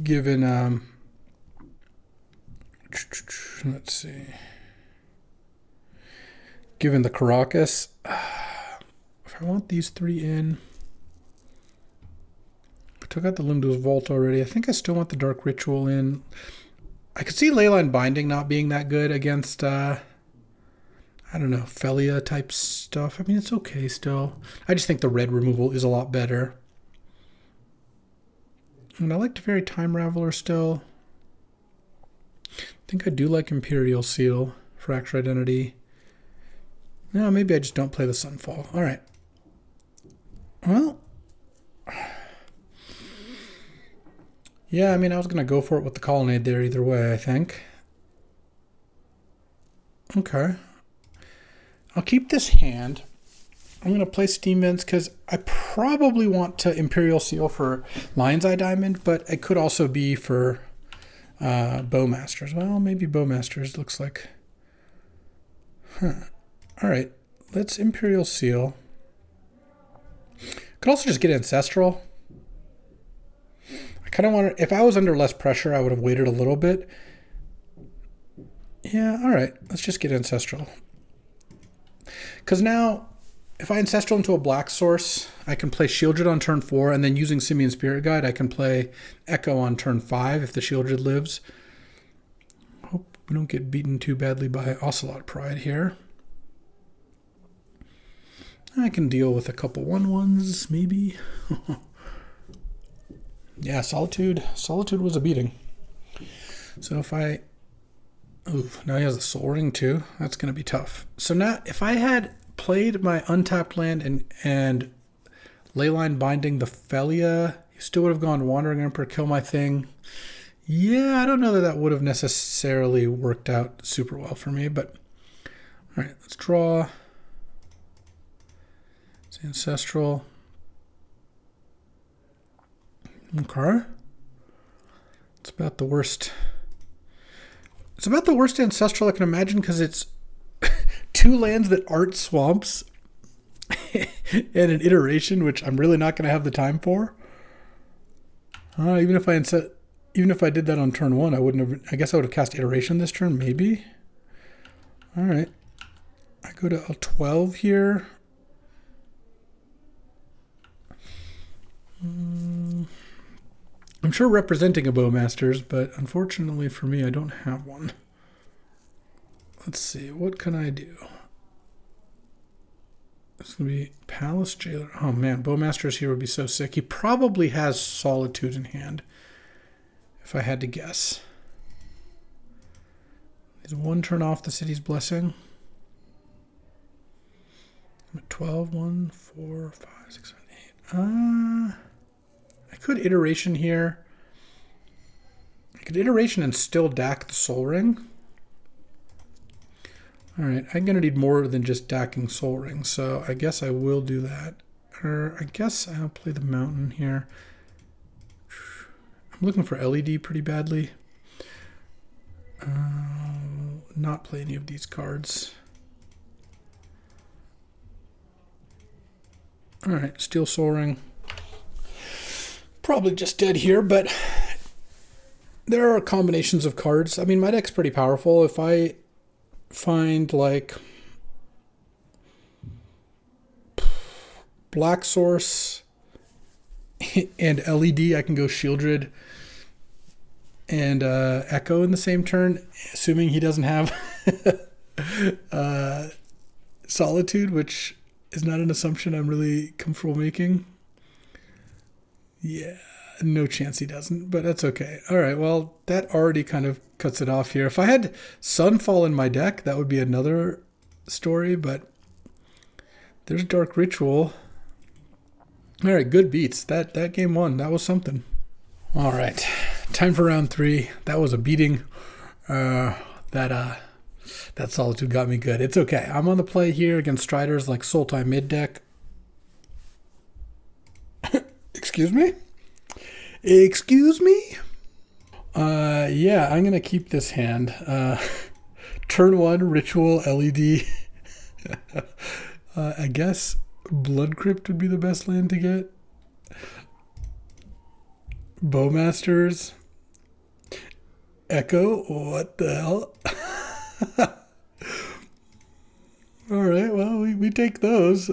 given, let's see. Given the Caracas, if I want these 3 in, I took out the Limdul's Vault already. I think I still want the Dark Ritual in. I could see Leyline Binding not being that good against, I don't know, Felia type stuff. I mean, it's okay still. I just think the red removal is a lot better. And I like Teferi Time Raveler still. I think I do like Imperial Seal, Fracture Identity. No, maybe I just don't play the Sunfall. All right. Well, yeah, I mean, I was going to go for it with the Colonnade there either way, I think. Okay. I'll keep this hand. I'm going to play Steam Vents because I probably want to Imperial Seal for Lion's Eye Diamond, but it could also be for Bowmasters. Well, maybe Bowmasters looks like... Huh. All right, let's Imperial Seal. Could also just get Ancestral. I kind of want to, if I was under less pressure, I would have waited a little bit. Yeah, all right. Let's just get Ancestral. Because now, if I Ancestral into a black source, I can play Shieldred on turn 4, and then using Simian Spirit Guide, I can play Echo on turn 5 if the Shieldred lives. Hope we don't get beaten too badly by Ocelot Pride here. I can deal with a couple 1/1s, maybe. Yeah, Solitude. Solitude was a beating. So if I... Ooh, now he has the Soul Ring too. That's going to be tough. So now, if I had played my untapped land and Leyline Binding the Felia, he still would have gone Wandering Emperor, kill my thing. Yeah, I don't know that that would have necessarily worked out super well for me, but... All right, let's draw... It's Ancestral. Okay. It's about the worst. It's about the worst Ancestral I can imagine because it's 2 lands that aren't swamps and an iteration, which I'm really not going to have the time for. Even if I did that on turn 1, I wouldn't have. I guess I would have cast iteration this turn, maybe. All right. I go to a 12 here. I'm sure representing a Bowmasters, but unfortunately for me, I don't have one. Let's see, what can I do? It's going to be Palace Jailer. Oh man, Bowmasters here would be so sick. He probably has Solitude in hand, if I had to guess. He's 1 turn off the City's Blessing. I'm at 12, 1, 4, 5, 6, 7, 8. I could iteration here. I could iteration and still DAC the Soul Ring. All right, I'm going to need more than just DACing Soul Ring, so I guess I will do that. Or I guess I'll play the Mountain here. I'm looking for LED pretty badly. Not play any of these cards. All right, Steel Soul Ring. Probably just dead here, but there are combinations of cards. I mean, my deck's pretty powerful. If I find like Black Source and LED, I can go Shieldred and Echo in the same turn, assuming he doesn't have Solitude, which is not an assumption I'm really comfortable making. Yeah, no chance he doesn't, but that's okay. All right, well, that already kind of cuts it off here. If I had Sunfall in my deck, that would be another story, but there's Dark Ritual. All right, good beats. That game won. That was something. All right, time for round 3. That was a beating. That Solitude got me good. It's okay. I'm on the play here against Striders like Sultai mid deck. Excuse me? Excuse me? Yeah, I'm going to keep this hand. Turn 1, Ritual, LED. I guess Blood Crypt would be the best land to get. Bowmasters. Echo. What the hell? All right, well, we take those.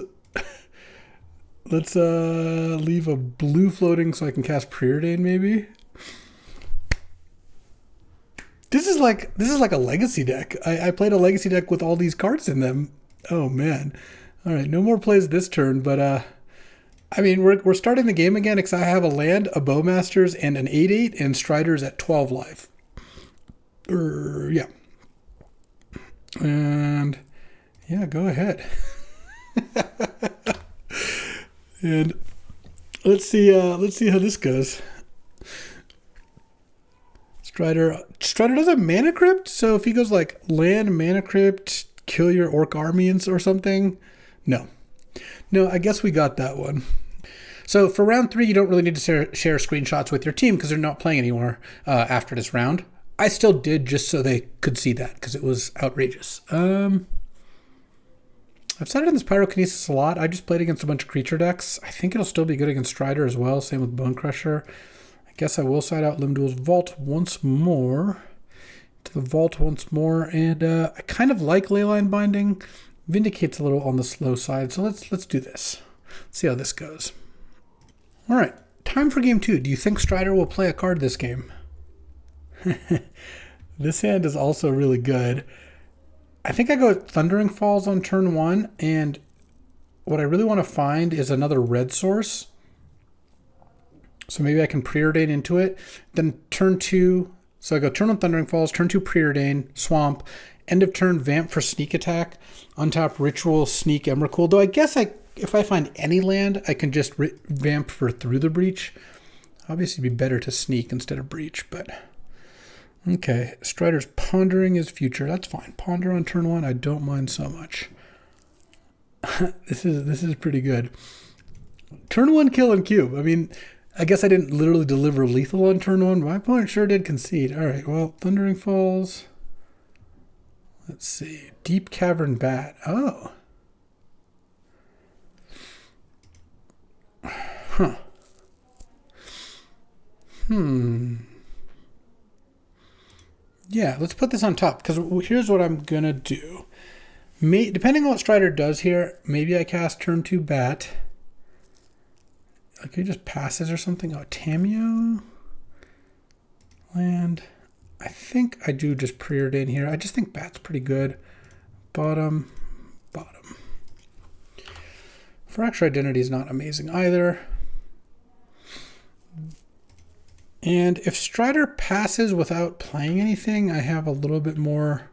Let's leave a blue floating so I can cast Preordain maybe. This is like a legacy deck. I played a legacy deck with all these cards in them. Oh man. All right, no more plays this turn, but I mean we're starting the game again because I have a land, a Bowmasters, and an 8/8, and Striders at 12 life. Yeah. And yeah, go ahead. And let's see how this goes. Strider does have Mana Crypt, so if he goes like land, Mana Crypt, kill your Orc army or something, no, I guess we got that one. So for round 3, you don't really need to share screenshots with your team because they're not playing anymore after this round. I still did just so they could see that because it was outrageous. I've sided against Pyrokinesis a lot. I just played against a bunch of creature decks. I think it'll still be good against Strider as well. Same with Bone Crusher. I guess I will side out Limdual's Vault once more. To the Vault once more. And I kind of like Leyline Binding. Vindicate's a little on the slow side. So let's do this. Let's see how this goes. All right. Time for game 2. Do you think Strider will play a card this game? This hand is also really good. I think I go Thundering Falls on turn 1, and what I really want to find is another red source. So maybe I can Preordain into it. Then turn 2, so I go turn 1 Thundering Falls, turn 2 Preordain, Swamp, end of turn Vamp for sneak attack, untap Ritual, Sneak, Emrakul. Though I guess if I find any land, I can just Vamp for Through the Breach. Obviously it'd be better to sneak instead of breach, but... Okay, Strider's pondering his future. That's fine. Ponder on turn 1. I don't mind so much. This is pretty good. Turn 1 kill and cube. I mean, I guess I didn't literally deliver lethal on turn 1. My opponent sure did concede. All right, well, Thundering Falls. Let's see. Deep Cavern Bat. Oh. Huh. Yeah, let's put this on top, because here's what I'm going to do. Depending on what Strider does here, maybe I cast turn 2 Bat. Like he just passes or something. Oh, Tameo. Land. I think I do just Preordain here. I just think Bat's pretty good. Bottom. Fracture Identity is not amazing either. And if Strider passes without playing anything, I have a little bit more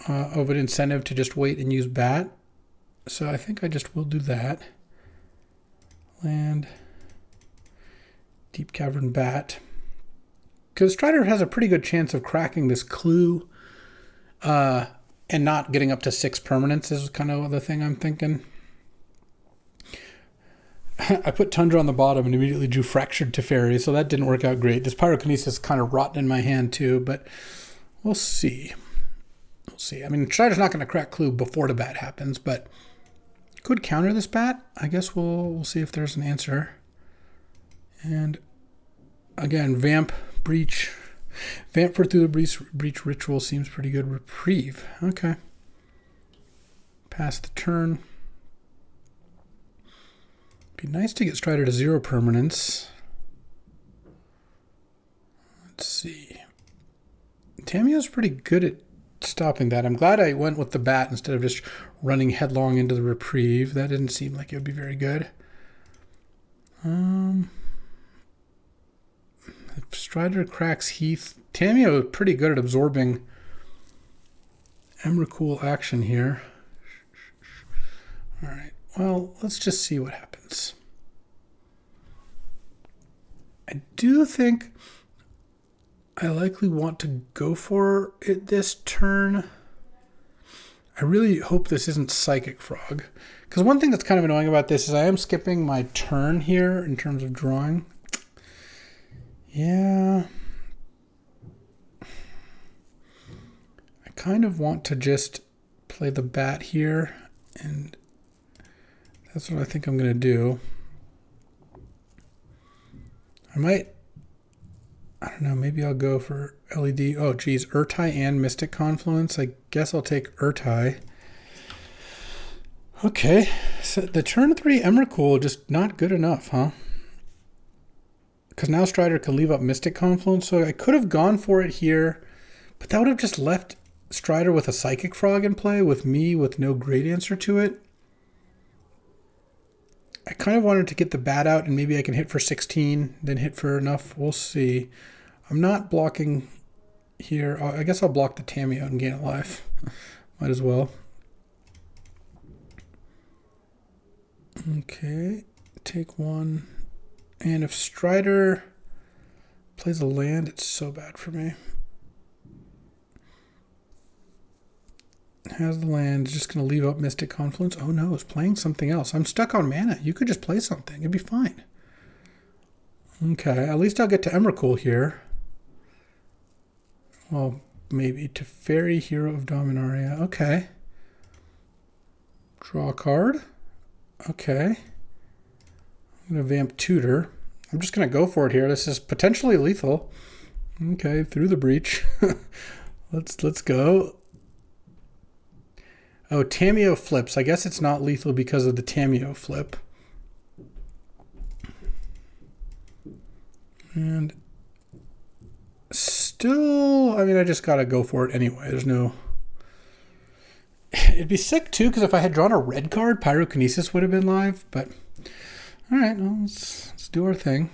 of an incentive to just wait and use Bat. So I think I just will do that. Land. Deep Cavern Bat. Because Strider has a pretty good chance of cracking this clue and not getting up to 6 permanents is kind of the thing I'm thinking. I put Tundra on the bottom and immediately drew Fractured Teferi, so that didn't work out great. This Pyrokinesis is kind of rotten in my hand too, but we'll see. We'll see. I mean, Strider's not going to crack Clue before the Bat happens, but could counter this Bat. I guess we'll see if there's an answer. And again, Vamp, Breach. Vamp for Through the Breach Ritual seems pretty good. Reprieve. Okay. Pass the turn. Be nice to get Strider to 0 permanence. Let's see. Tameo's pretty good at stopping that. I'm glad I went with the Bat instead of just running headlong into the Reprieve. That didn't seem like it would be very good. If Strider cracks Heath, Tameo is pretty good at absorbing Emrakul action here. All right. Well, let's just see what happens. I do think I likely want to go for it this turn. I really hope this isn't Psychic Frog. Because one thing that's kind of annoying about this is I am skipping my turn here in terms of drawing. Yeah. I kind of want to just play the Bat here, and that's what I think I'm going to do. I don't know, maybe I'll go for LED. Oh, geez, Urtai and Mystic Confluence. I guess I'll take Urtai. Okay, so the turn 3 Emrakul just not good enough, huh? Because now Strider can leave up Mystic Confluence, so I could have gone for it here, but that would have just left Strider with a Psychic Frog in play, with me with no great answer to it. I kind of wanted to get the Bat out, and maybe I can hit for 16, then hit for enough. We'll see. I'm not blocking here. I guess I'll block the Tameo and gain a life. Might as well. Okay, take 1. And if Strider plays a land, it's so bad for me. Has the land, just going to leave up Mystic Confluence. Oh no, it's playing something else. I'm stuck on mana. You could just play something. It'd be fine. Okay, at least I'll get to Emrakul here. Well, maybe Teferi, Hero of Dominaria. Okay. Draw a card. Okay. I'm going to vamp Tutor. I'm just going to go for it here. This is potentially lethal. Okay, through the breach. Let's go. Oh, Tamiyo flips. I guess it's not lethal because of the Tamiyo flip. And still, I mean, I just got to go for it anyway. There's no... It'd be sick, too, because if I had drawn a red card, Pyrokinesis would have been live. But, all right, well, let's do our thing.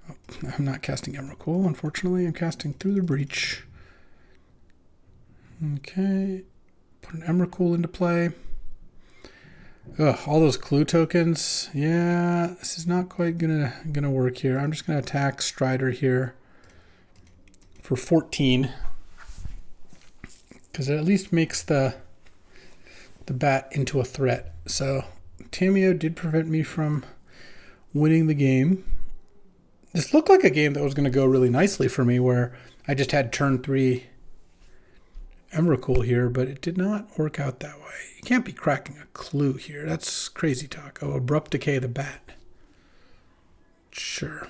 Oh, I'm not casting Emrakul, unfortunately. I'm casting Through the Breach. Okay. Put an Emrakul into play. Ugh, all those clue tokens. Yeah, this is not quite gonna work here. I'm just gonna attack Strider here for 14. Because it at least makes the bat into a threat. So Tamiyo did prevent me from winning the game. This looked like a game that was going to go really nicely for me, where I just had turn 3 Emrakul here, but it did not work out that way. You can't be cracking a clue here. That's crazy talk. Oh, Abrupt Decay the bat. Sure.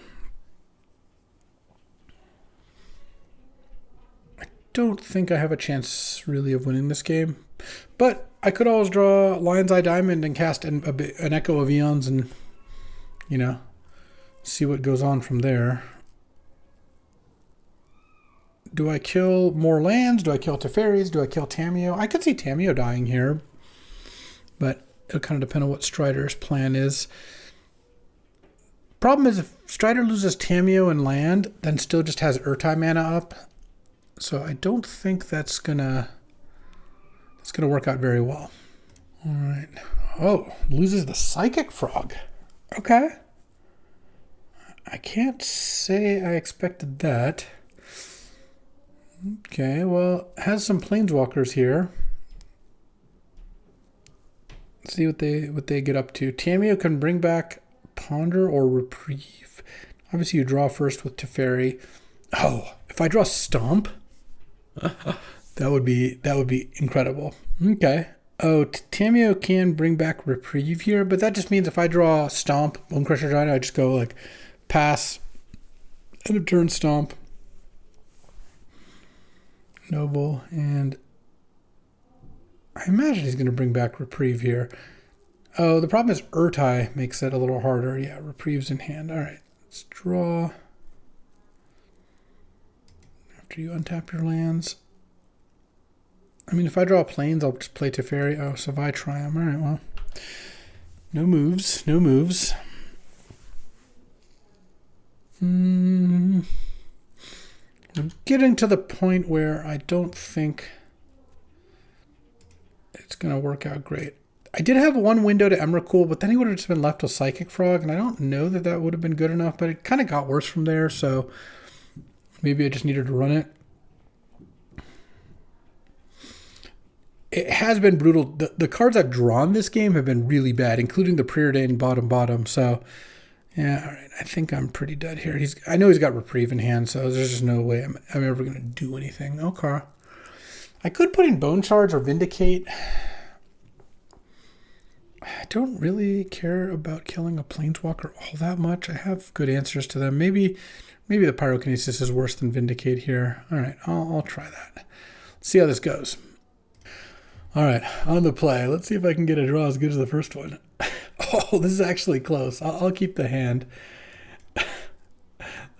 Don't think I have a chance really of winning this game, but I could always draw Lion's Eye Diamond and cast an Echo of Eons and, you know, see what goes on from there. Do I kill more lands? Do I kill Teferis? Do I kill Tamiyo? I could see Tamiyo dying here, but it'll kind of depend on what Strider's plan is. Problem is, if Strider loses Tamiyo and land, then still just has Urtai mana up. So I don't think that's gonna work out very well. All right. Oh, loses the Psychic Frog. Okay. I can't say I expected that. Okay, well, has some Planeswalkers here. Let's see what they get up to. Tamiyo can bring back Ponder or Reprieve. Obviously, you draw first with Teferi. Oh, if I draw Stomp. that would be incredible. Okay. Oh, Tamiyo can bring back Reprieve here, but that just means if I draw Stomp, Bonecrusher Giant, I just go like pass, end of turn Stomp, Noble, and I imagine he's going to bring back Reprieve here. Oh, the problem is Urtai makes it a little harder. Yeah, Reprieve's in hand. All right, let's draw. After you untap your lands. I mean, if I draw planes, I'll just play Teferi. Oh, Savai Triumph. All right, well. No moves. No moves. I'm getting to the point where I don't think it's going to work out great. I did have one window to Emrakul, but then he would have just been left with Psychic Frog, and I don't know that would have been good enough, but it kind of got worse from there, so maybe I just needed to run it. It has been brutal. The cards I've drawn this game have been really bad, including the Preordained bottom. So, yeah, all right. I think I'm pretty dead here. I know he's got Reprieve in hand, so there's just no way I'm ever going to do anything. Okay. I could put in Bone Charge or Vindicate. I don't really care about killing a Planeswalker all that much. I have good answers to them. Maybe the Pyrokinesis is worse than Vindicate here. All right, I'll try that. Let's see how this goes. All right, on the play. Let's see if I can get a draw as good as the first one. Oh, this is actually close. I'll keep the hand.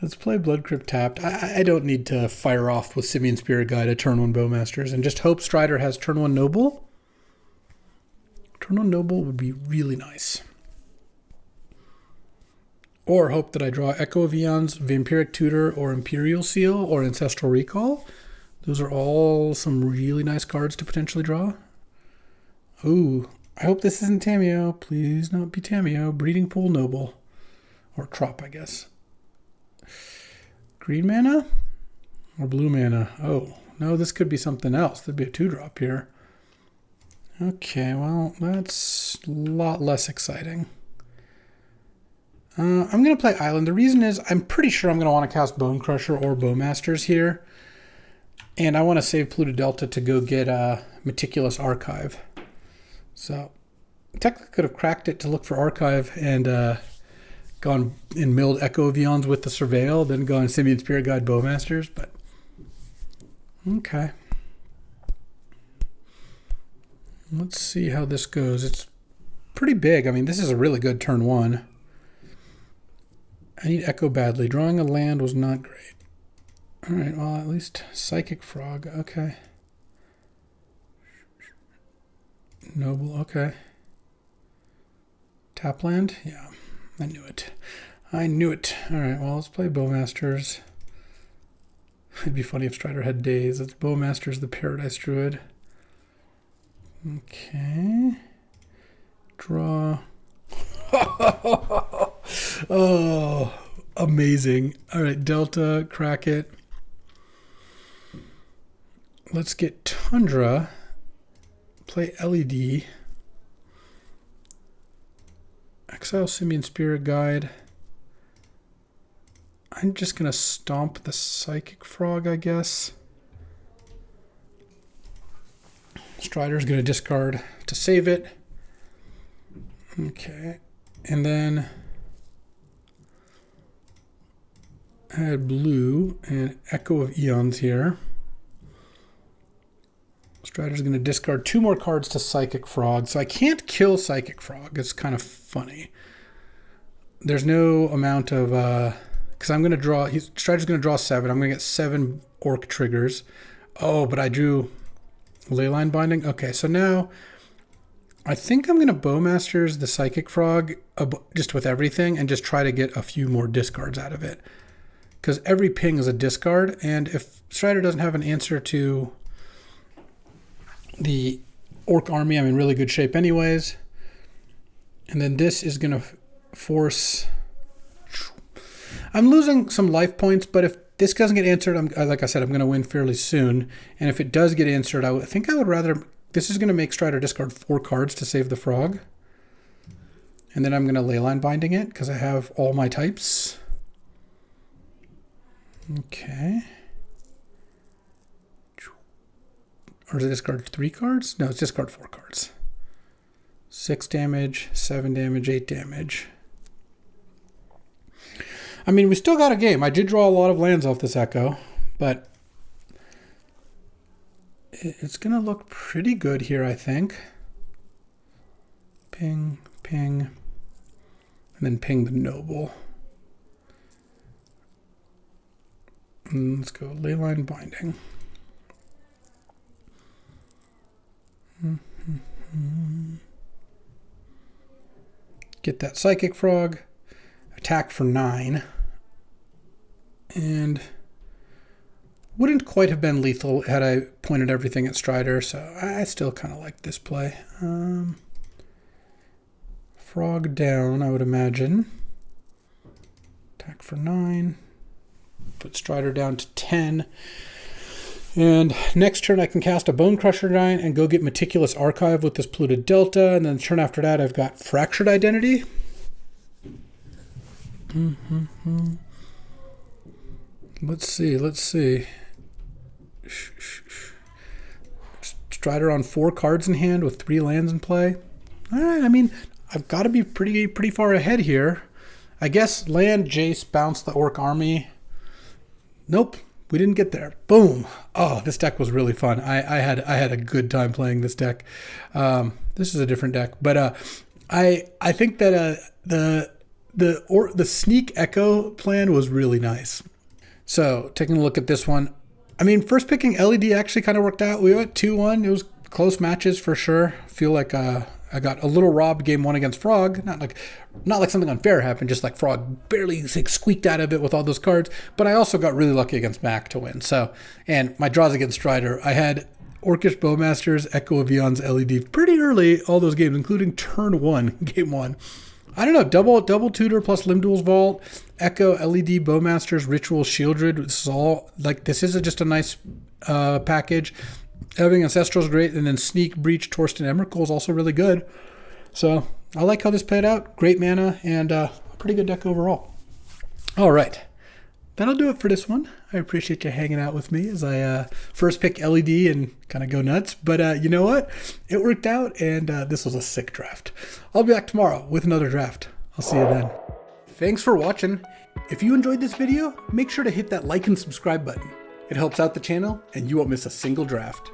Let's play Blood Crypt tapped. I don't need to fire off with Simian Spirit Guide at turn 1 Bowmasters and just hope Strider has turn 1 Noble. Turn 1 Noble would be really nice. Or hope that I draw Echo of Eons, Vampiric Tutor, or Imperial Seal, or Ancestral Recall. Those are all some really nice cards to potentially draw. Ooh, I hope this isn't Tamiyo. Please not be Tamiyo. Breeding Pool Noble. Or Trop, I guess. Green mana? Or blue mana? Oh, no, this could be something else. There'd be a 2-drop here. Okay, well, that's a lot less exciting. I'm going to play Island. The reason is I'm pretty sure I'm going to want to cast Bonecrusher or Bowmasters here. And I want to save Pluto Delta to go get Meticulous Archive. So technically could have cracked it to look for archive and gone and milled Echo of Eons with the Surveil, then gone Simian Spirit Guide Bowmasters, but okay. Let's see how this goes. It's pretty big. I mean, this is a really good turn one. I need Echo badly. Drawing a land was not great. All right, well, at least Psychic Frog. Okay. Noble, okay. Tap land? Yeah, I knew it. I knew it. All right, well, let's play Bowmasters. It'd be funny if Strider had days. It's Bowmasters, the Paradise Druid. Okay. Draw. Oh, amazing. All right, Delta, crack it. Let's get Tundra. Play LED. Exile Simian Spirit Guide. I'm just going to stomp the Psychic Frog, I guess. Strider's going to discard to save it. Okay. And then add blue and Echo of Eons here. Strider's going to discard 2 more cards to Psychic Frog. So I can't kill Psychic Frog. It's kind of funny. There's no amount of... because I'm going to draw... Strider's going to draw 7. I'm going to get 7 Orc triggers. Oh, but I drew Leyline Binding. Okay, so now... I think I'm going to Bowmasters the Psychic Frog just with everything and just try to get a few more discards out of it. Because every ping is a discard, and if Strider doesn't have an answer to the Orc army, I'm in really good shape anyways. And then this is going to force... I'm losing some life points, but if this doesn't get answered, like I said, I'm going to win fairly soon. And if it does get answered, I think I would rather... This is going to make Strider discard 4 cards to save the frog. And then I'm going to Leyline Binding it because I have all my types. Okay. Or does it discard 3 cards? No, it's discard 4 cards. 6 damage, 7 damage, 8 damage. I mean, we still got a game. I did draw a lot of lands off this Echo, but... It's going to look pretty good here, I think. Ping, ping, and then ping the Noble. And let's go Leyline Binding. Get that Psychic Frog. Attack for 9. And... wouldn't quite have been lethal had I pointed everything at Strider, so I still kind of like this play. Frog down, I would imagine. Attack for 9. Put Strider down to 10. And next turn I can cast a Bone Crusher Giant and go get Meticulous Archive with this Polluted Delta. And then the turn after that I've got Fractured Identity. Let's see. Strider on 4 cards in hand with 3 lands in play. I mean, I've got to be pretty far ahead here. I guess land Jace bounced the Orc army. Nope, we didn't get there. Boom. Oh, this deck was really fun. I had a good time playing this deck. This is a different deck, but I think that the Sneak Echo plan was really nice. So taking a look at this one, I mean, first picking LED actually kind of worked out. We went 2-1. It was close matches for sure. Feel like I got a little robbed game 1 against Frog. Not like something unfair happened, just like Frog barely squeaked out of it with all those cards. But I also got really lucky against Mac to win. So, and my draws against Strider, I had Orcish Bowmasters, Echo of Eons, LED pretty early, all those games, including turn 1, game 1. I don't know, double tutor plus Limdul's Vault, Echo, LED, Bowmasters, Ritual, Shieldred. This is all, like, this is just a nice package. Having Ancestral's great, and then Sneak, Breach, Torsten, Emrakul is also really good. So I like how this played out. Great mana, and a pretty good deck overall. All right. that'll do it for this one. I appreciate you hanging out with me as I first pick LED and kind of go nuts. But you know what? It worked out, and this was a sick draft. I'll be back tomorrow with another draft. I'll see you then. Thanks for watching. If you enjoyed this video, make sure to hit that like and subscribe button. It helps out the channel, and you won't miss a single draft.